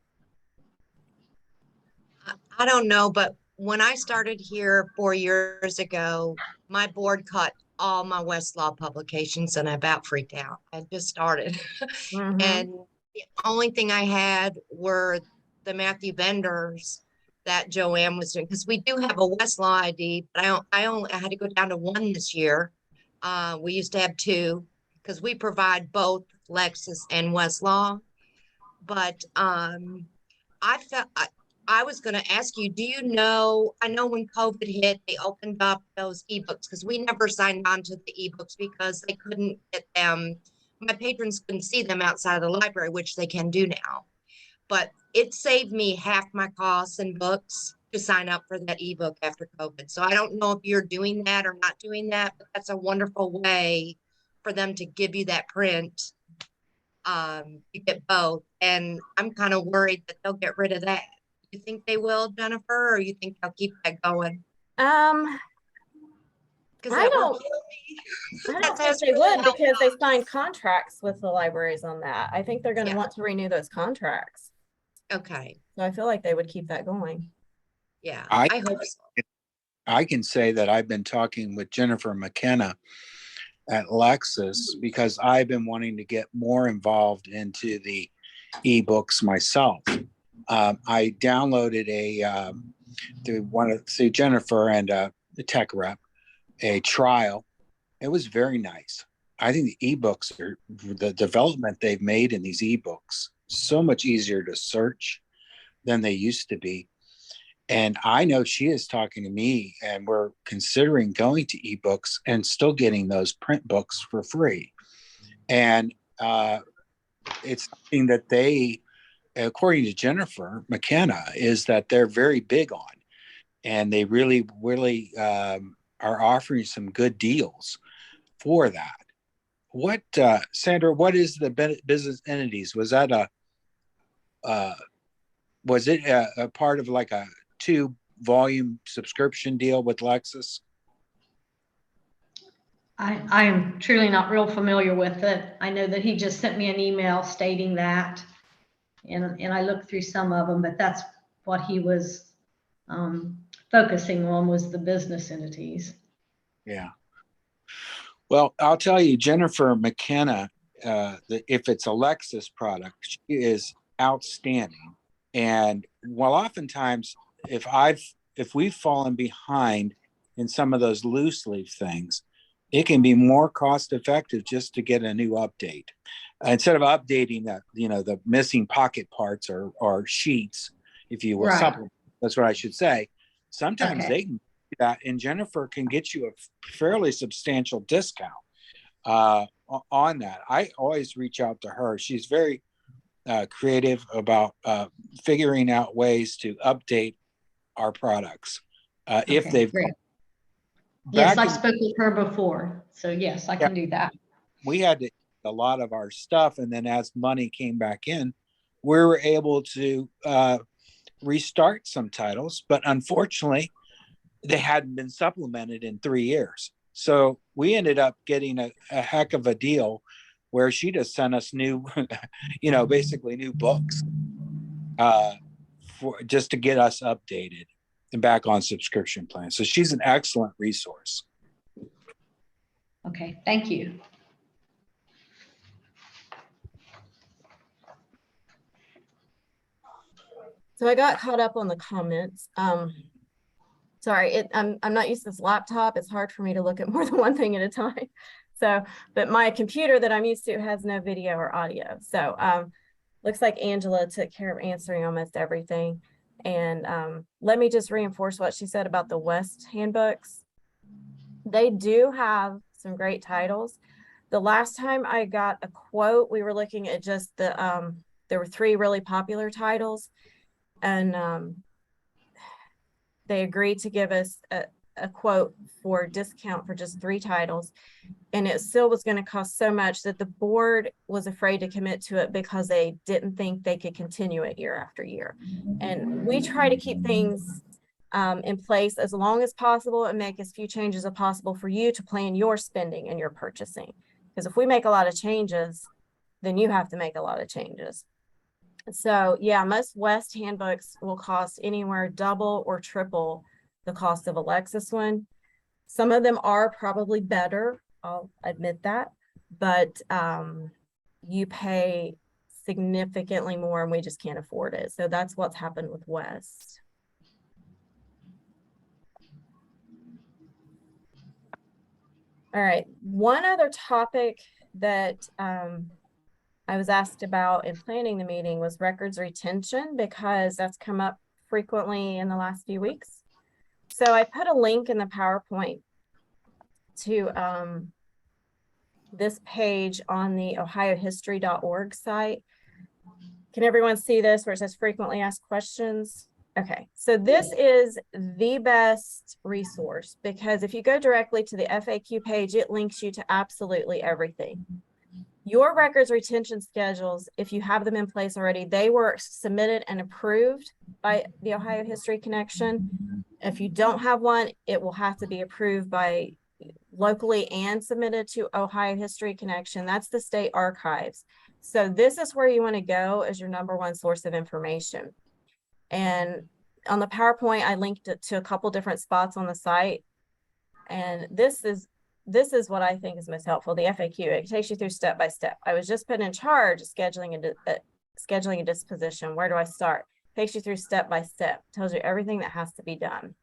I don't know, but when I started here 4 years ago, my board cut all my Westlaw publications, and I about freaked out. I just started. And the only thing I had were the Matthew Benders that Joanne was doing, because we do have a Westlaw ID, but I had to go down to one this year. We used to have two, because we provide both Lexis and Westlaw. But I was going to ask you, do you know, I know when COVID hit, they opened up those ebooks, because we never signed on to the ebooks because they couldn't get them. My patrons couldn't see them outside of the library, which they can do now. But it saved me half my costs in books to sign up for that ebook after COVID. So I don't know if you're doing that or not doing that, but that's a wonderful way for them to give you that print. You get both. And I'm kind of worried that they'll get rid of that. You think they will, Jennifer, or you think they'll keep that going? Because I that don't, will kill me. I That don't think sounds they really would helpful. because they signed contracts with the libraries on that. I think they're gonna Yeah. want to renew those contracts. Okay. So I feel like they would keep that going. Yeah, I I hope so. I can say that I've been talking with Jennifer McKenna at Lexus because I've been wanting to get more involved into the ebooks myself. I downloaded through Jennifer and the tech rep, a trial. It was very nice. I think the ebooks are the development they've made in these ebooks so much easier to search than they used to be. And I know she is talking to me, and we're considering going to ebooks and still getting those print books for free. And it's something that they, according to Jennifer McKenna, is that they're very big on, and they really, really are offering some good deals for that. What, Sandra? What is the business entities? Was that was it a part of like a 2-volume subscription deal with Lexus? I am truly not real familiar with it. I know that he just sent me an email stating that, and I looked through some of them, but that's what he was focusing on, was the business entities. Yeah. Well, I'll tell you, Jennifer McKenna, if it's a Lexus product, she is outstanding. And while oftentimes, if we've fallen behind in some of those loose leaf things, it can be more cost effective just to get a new update instead of updating the missing pocket parts or sheets, if you will, Right. supplement. That's what I should say. Sometimes Okay. they can do that, and Jennifer can get you a fairly substantial discount on that. I always reach out to her. She's very creative about figuring out ways to update our products if Okay, they've great. Yes, back I've spoken with her before, so yes, I can do that. we had to a lot of our stuff, and then as money came back in, we were able to restart some titles, but unfortunately they hadn't been supplemented in 3 years. So we ended up getting a heck of a deal where she just sent us new basically new books for just to get us updated and back on subscription plans. So she's an excellent resource. Okay, thank you. So I got caught up on the comments. Sorry, I'm not used to this laptop. It's hard for me to look at more than one thing at a time. So, but my computer that I'm used to has no video or audio. So looks like Angela took care of answering almost everything. And let me just reinforce what she said about the West handbooks. They do have some great titles. The last time I got a quote, we were looking at just the, there were 3 really popular titles, and they agreed to give us a quote for discount for just 3 titles. And it still was going to cost so much that the board was afraid to commit to it because they didn't think they could continue it year after year. And we try to keep things in place as long as possible and make as few changes as possible for you to plan your spending and your purchasing. Because if we make a lot of changes, then you have to make a lot of changes. So yeah, most West handbooks will cost anywhere double or triple the cost of a Lexus one. Some of them are probably better, I'll admit that, but you pay significantly more and we just can't afford it. So that's what's happened with West. All right, one other topic that I was asked about in planning the meeting was records retention, because that's come up frequently in the last few weeks. So I put a link in the PowerPoint to this page on the ohiohistory.org site. Can everyone see this where it says frequently asked questions? Okay, so this is the best resource, because if you go directly to the FAQ page, it links you to absolutely everything. Your records retention schedules, if you have them in place already, they were submitted and approved by the Ohio History Connection. If you don't have one, it will have to be approved by locally and submitted to Ohio History Connection. That's the state archives. So this is where you want to go as your number one source of information. And on the PowerPoint, I linked it to a couple different spots on the site. And this is what I think is most helpful, the FAQ. It takes you through step by step. I was just put in charge of scheduling a disposition. Where do I start? Takes you through step by step, tells you everything that has to be done.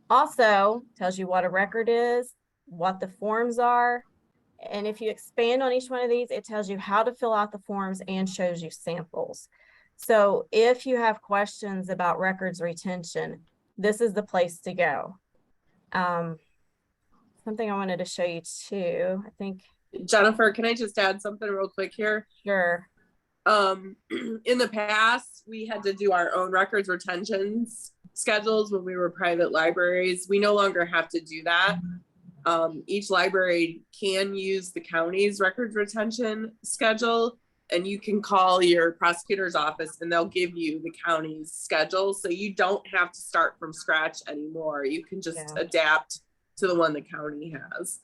Also tells you what a record is, what the forms are. And if you expand on each one of these, it tells you how to fill out the forms and shows you samples. So if you have questions about records retention, this is the place to go. Something I wanted to show you too, I think. Jennifer, can I just add something real quick here? Sure. In the past, we had to do our own records retentions schedules when we were private libraries. We no longer have to do that. Each library can use the county's records retention schedule, and you can call your prosecutor's office and they'll give you the county's schedule. So you don't have to start from scratch anymore. You can just adapt to the one the county has.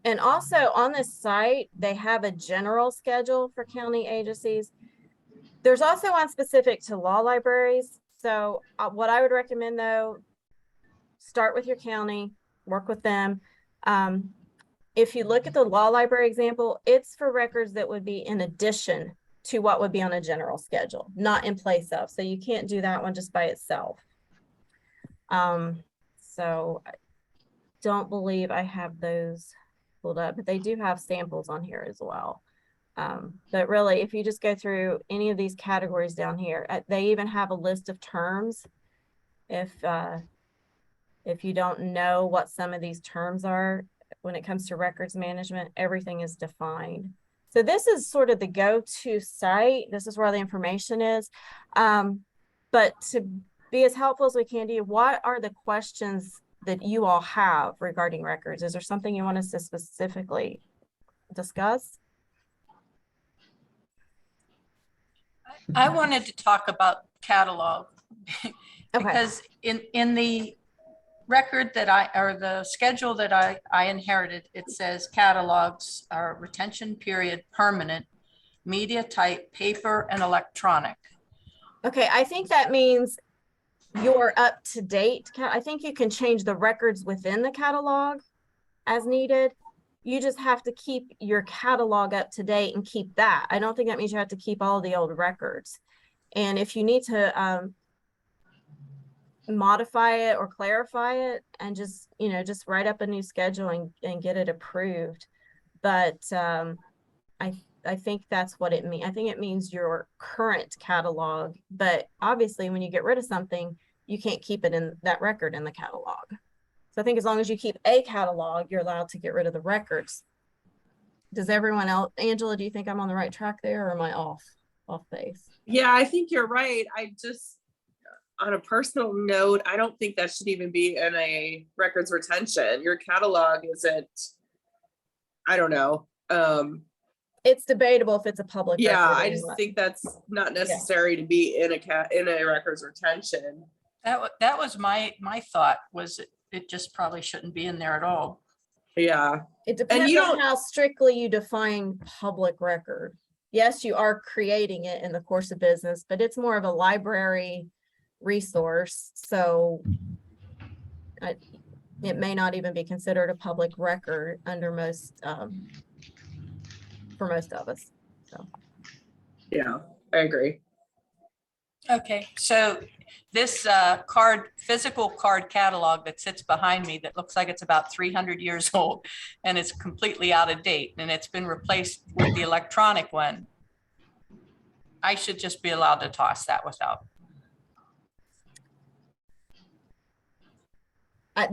And also on this site, they have a general schedule for county agencies. There's also one specific to law libraries. So what I would recommend though, start with your county, work with them. If you look at the law library example, it's for records that would be in addition to what would be on a general schedule, not in place of. So you can't do that one just by itself. So I don't believe I have those pulled up, but they do have samples on here as well. But really, if you just go through any of these categories down here, they even have a list of terms. If you don't know what some of these terms are, when it comes to records management, everything is defined. So this is sort of the go-to site. This is where the information is. But to be as helpful as we can to you, what are the questions that you all have regarding records? Is there something you want us to specifically discuss? I wanted to talk about catalog because Okay. in the record that or the schedule that I inherited, it says catalogs are retention period permanent, media type, paper and electronic. Okay, I think that means you're up to date. I think you can change the records within the catalog as needed. You just have to keep your catalog up to date and keep that. I don't think that means you have to keep all the old records. And if you need to modify it or clarify it, and just write up a new schedule and get it approved. But I think that's what it means. I think it means your current catalog, but obviously when you get rid of something, you can't keep it in that record in the catalog. So I think as long as you keep a catalog, you're allowed to get rid of the records. Does everyone else, Angela, do you think I'm on the right track there, or am I off base? Yeah, I think you're right. I just, on a personal note, I don't think that should even be in a records retention. Your catalog isn't, I don't know. It's debatable if it's a public record. I just think that's not necessary to be in a records retention. That was my thought, was it just probably shouldn't be in there at all. Yeah. It depends on how strictly you define public record. Yes, you are creating it in the course of business, but it's more of a library resource. So it may not even be considered a public record under most, for most of us. So. Yeah, I agree. Okay, so this physical card catalog that sits behind me that looks like it's about 300 years old and it's completely out of date and it's been replaced with the electronic one, I should just be allowed to toss that without.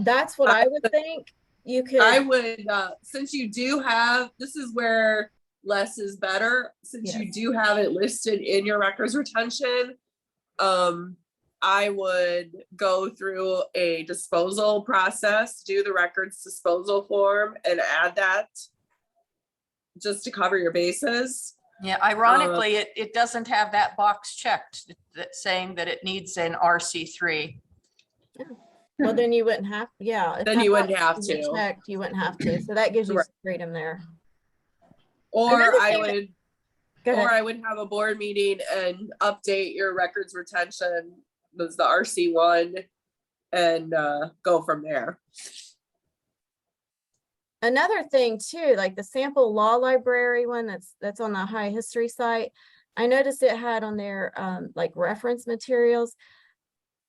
That's what I would think. You could. I would, since you do have, this is where less is better. Since you do have it listed in your records retention, I would go through a disposal process, do the records disposal form and add that just to cover your bases. Yeah, ironically, it doesn't have that box checked saying that it needs an RC3. Well, then you wouldn't have, yeah. if Then you wouldn't catalogs have can be to. checked, you wouldn't have to. So that gives you Right. some freedom there. Or Another I thing that- would, Go or ahead. I would have a board meeting and update your records retention, was the RC one, and go from there. Another thing too, like the sample law library one that's on the high history site. I noticed it had on there like reference materials.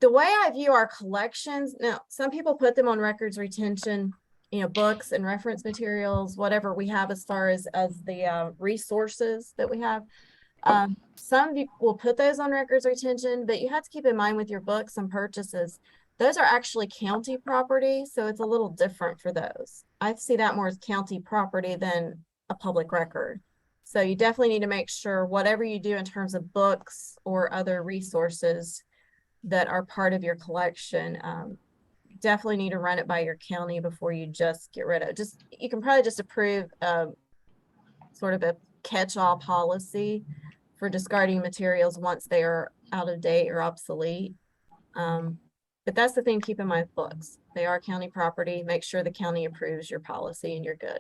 The way I view our collections, now some people put them on records retention, you know, books and reference materials, whatever we have as far as the resources that we have. Some of you will put those on records retention, but you have to keep in mind with your books and purchases, those are actually county property. So it's a little different for those. I see that more as county property than a public record. So you definitely need to make sure whatever you do in terms of books or other resources that are part of your collection, definitely need to run it by your county before you just get rid of it. You can probably just approve sort of a catch-all policy for discarding materials once they are out of date or obsolete. But that's the thing, keep in mind with books. They are county property. Make sure the county approves your policy and you're good.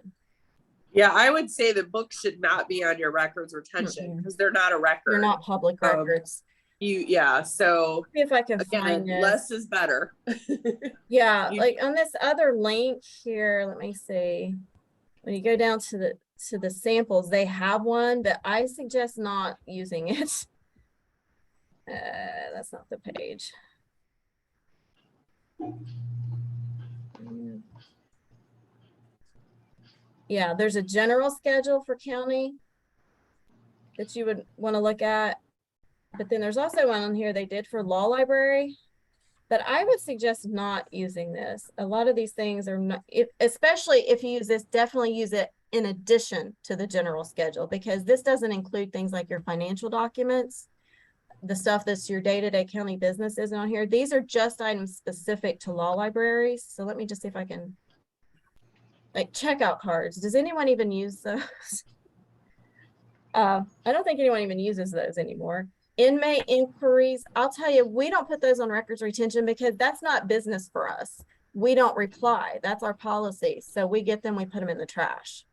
Yeah, I would say the books should not be on your records retention because they're not a record. They're not public records. So See if I can again, find this. less is better. Yeah, like on this other link here, let me see. When you go down to the samples, they have one, but I suggest not using it. That's not the page. Yeah, there's a general schedule for county that you would want to look at. But then there's also one on here they did for law library. But I would suggest not using this. A lot of these things are not, especially if you use this, definitely use it in addition to the general schedule, because this doesn't include things like your financial documents, the stuff that's your day-to-day county business isn't on here. These are just items specific to law libraries. So let me just see if I can, like checkout cards. Does anyone even use those? I don't think anyone even uses those anymore. Inmate inquiries, I'll tell you, we don't put those on records retention because that's not business for us. We don't reply. That's our policy. So we get them, we put them in the trash.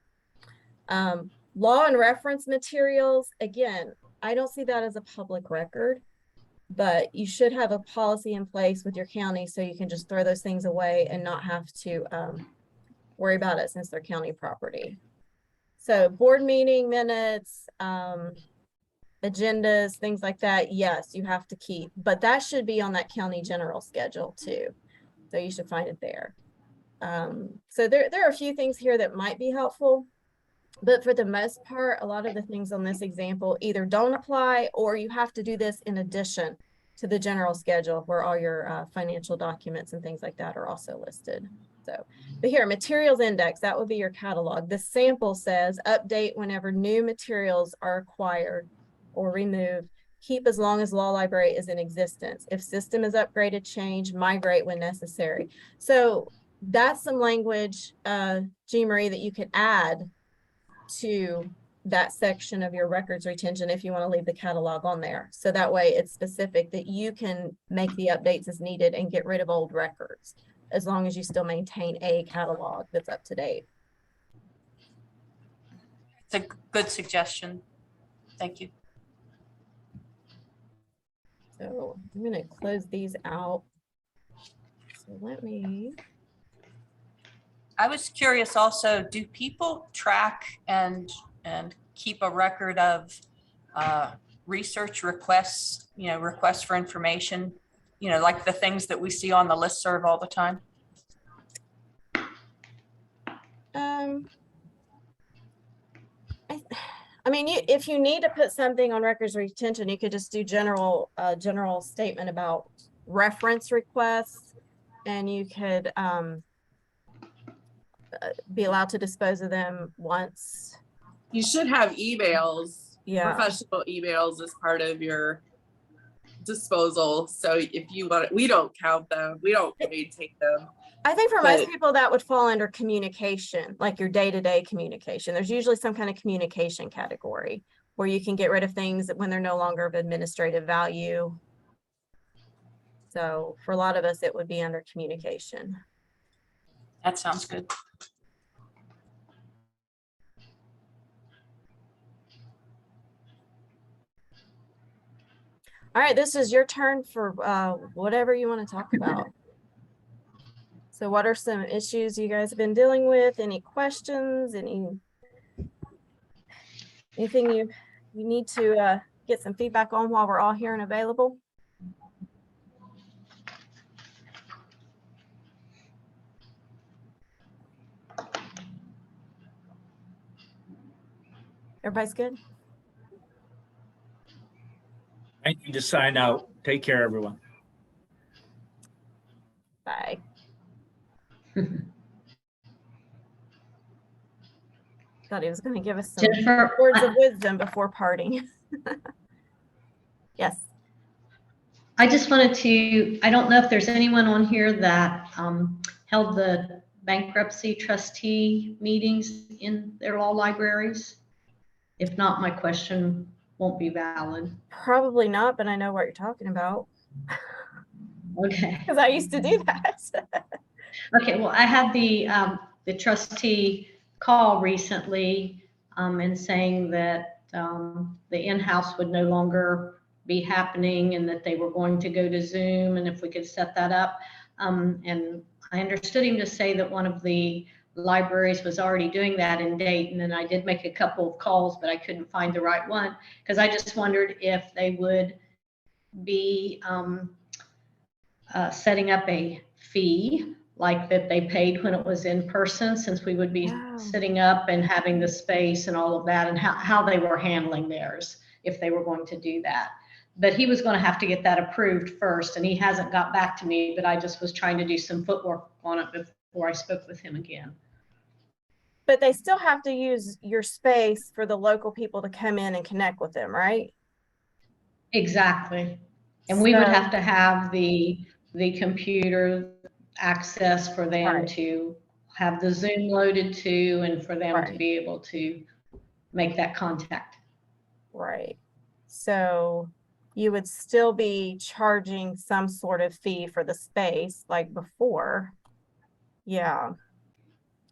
Law and reference materials, again, I don't see that as a public record, but you should have a policy in place with your county so you can just throw those things away and not have to worry about it since they're county property. So board meeting minutes, agendas, things like that, yes, you have to keep, but that should be on that county general schedule too. So you should find it there. So there are a few things here that might be helpful, but for the most part, a lot of the things on this example either don't apply or you have to do this in addition to the general schedule where all your financial documents and things like that are also listed. So, but here, materials index, that would be your catalog. The sample says update whenever new materials are acquired or removed, keep as long as law library is in existence. If system is upgraded, change, migrate when necessary. So that's some language, Jean Marie, that you could add to that section of your records retention if you want to leave the catalog on there. So that way it's specific that you can make the updates as needed and get rid of old records, as long as you still maintain a catalog that's up to date. It's a good suggestion. Thank you. So I'm going to close these out. So let me. I was curious also, do people track and keep a record of research requests, requests for information, like the things that we see on the listserv all the time? I mean, if you need to put something on records retention, you could just do general statement about reference requests, and you could be allowed to dispose of them once. You should have emails, professional emails as part of your disposal. So if you want it, we don't count them. We don't maintain them. I think for most people that would fall under communication, like your day-to-day communication. There's usually some kind of communication category where you can get rid of things when they're no longer of administrative value. So for a lot of us, it would be under communication. That sounds good. All right, this is your turn for whatever you want to talk about. So what are some issues you guys have been dealing with? Any questions? Anything you need to get some feedback on while we're all here and available? Everybody's good? I need to sign out. Take care, everyone. Bye. Thought he was going to give us some Jennifer, words of wisdom before parting. Yes. I just wanted to, I don't know if there's anyone on here that held the bankruptcy trustee meetings in their law libraries. If not, my question won't be valid. Probably not, but I know what you're talking about. Okay. Because I used to do that. Okay, well, I had the trustee call recently and saying that the in-house would no longer be happening and that they were going to go to Zoom and if we could set that up. And I understood him to say that one of the libraries was already doing that in Dayton, and I did make a couple of calls, but I couldn't find the right one because I just wondered if they would be setting up a fee like that they paid when it was in person, since we would be sitting up and having the space and all of that, and how they were handling theirs if they were going to do that. But he was going to have to get that approved first, and he hasn't got back to me, but I just was trying to do some footwork on it before I spoke with him again. But they still have to use your space for the local people to come in and connect with them, right? Exactly. And we would have to have the computer access for them to have the Zoom loaded to, and for them to be able to make that contact. Right. So you would still be charging some sort of fee for the space like before. Yeah.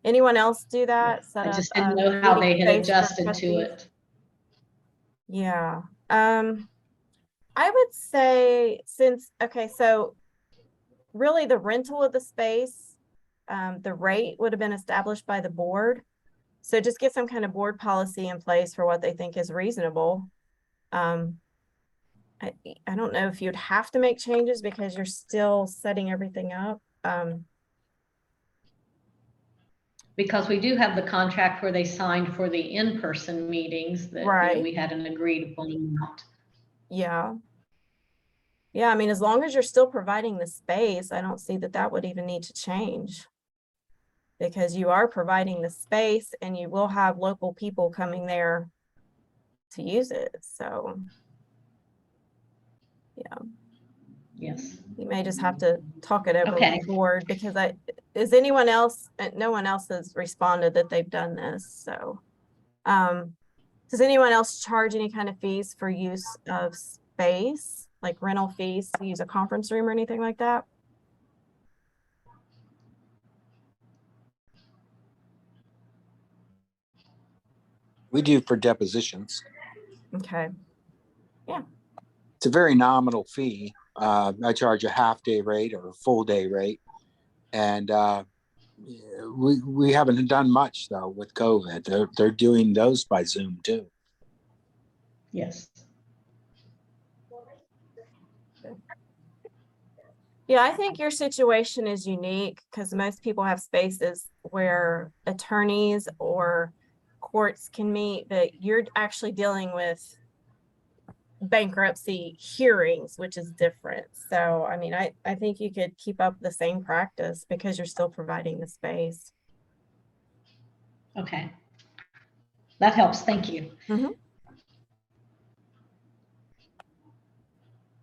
Anyone else do that? I just didn't know how they had adjusted to it. Yeah. I would say so really the rental of the space, the rate would have been established by the board. So just get some kind of board policy in place for what they think is reasonable. I don't know if you'd have to make changes because you're still setting everything up. Because we do have the contract where they signed for the in-person meetings that we had an agreed upon amount. Yeah. Yeah, I mean, as long as you're still providing the space, I don't see that would even need to change. Because you are providing the space and you will have local people coming there to use it. So, yeah. Yes. You may just have to talk it over with the board because no one else has responded that they've done this. So, does anyone else charge any kind of fees for use of space, like rental fees to use a conference room or anything like that? We do for depositions. Okay. Yeah. It's a very nominal fee. I charge a half-day rate or a full-day rate. And we haven't done much, though, with COVID. They're doing those by Zoom, too. Yes. Yeah, I think your situation is unique because most people have spaces where attorneys or courts can meet, but you're actually dealing with bankruptcy hearings, which is different. So, I mean, I think you could keep up the same practice because you're still providing the space. Okay. That helps. Thank you. Mm-hmm.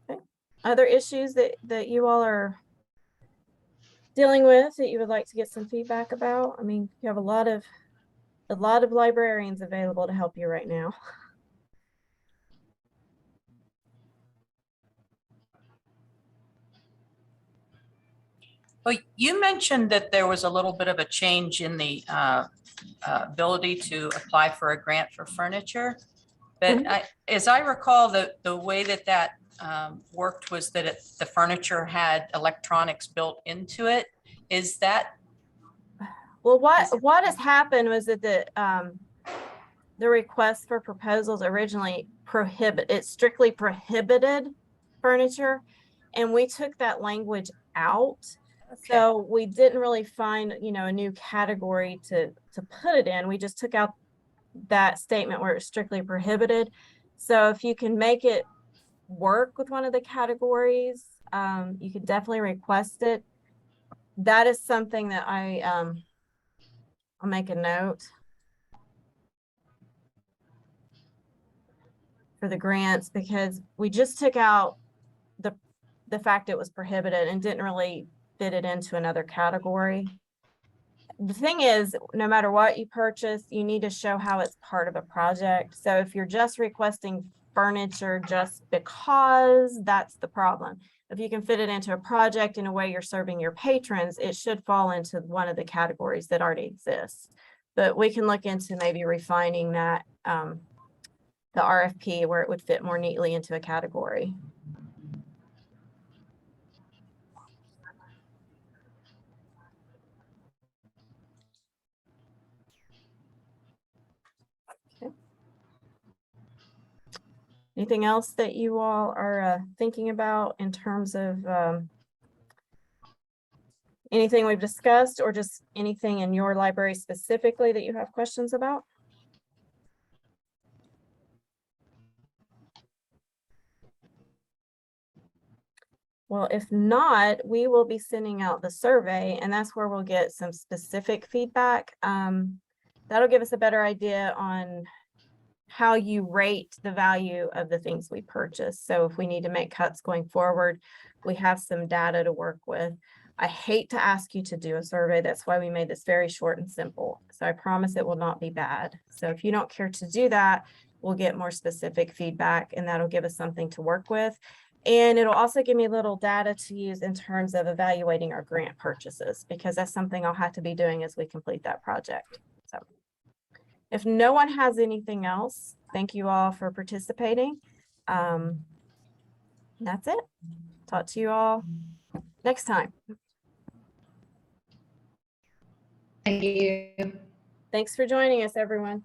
Okay. Other issues that you all are dealing with that you would like to get some feedback about? I mean, you have a lot of librarians available to help you right now. Well, you mentioned that there was a little bit of a change in the ability to apply for a grant for furniture. But as I recall, the way that worked was that the furniture had electronics built into it. Is that? Well, what has happened was that the request for proposals originally strictly prohibited furniture, and we took that language out. Okay. So we didn't really find, a new category to put it in. We just took out that statement where it's strictly prohibited. So if you can make it work with one of the categories, you could definitely request it. That is something that I'll make a note for the grants, because we just took out the fact it was prohibited and didn't really fit it into another category. The thing is, no matter what you purchase, you need to show how it's part of a project. So if you're just requesting furniture just because, that's the problem. If you can fit it into a project in a way you're serving your patrons, it should fall into one of the categories that already exists. But we can look into maybe refining that, the RFP, where it would fit more neatly into a category. Anything else that you all are thinking about in terms of anything we've discussed, or just anything in your library specifically that you have questions about? Well, if not, we will be sending out the survey, and that's where we'll get some specific feedback. That'll give us a better idea on how you rate the value of the things we purchase. So if we need to make cuts going forward, we have some data to work with. I hate to ask you to do a survey. That's why we made this very short and simple. So I promise it will not be bad. So if you don't care to do that, we'll get more specific feedback, and that'll give us something to work with. And it'll also give me a little data to use in terms of evaluating our grant purchases, because that's something I'll have to be doing as we complete that project. So if no one has anything else, thank you all for participating. That's it. Talk to you all next time. Thank you. Thanks for joining us, everyone.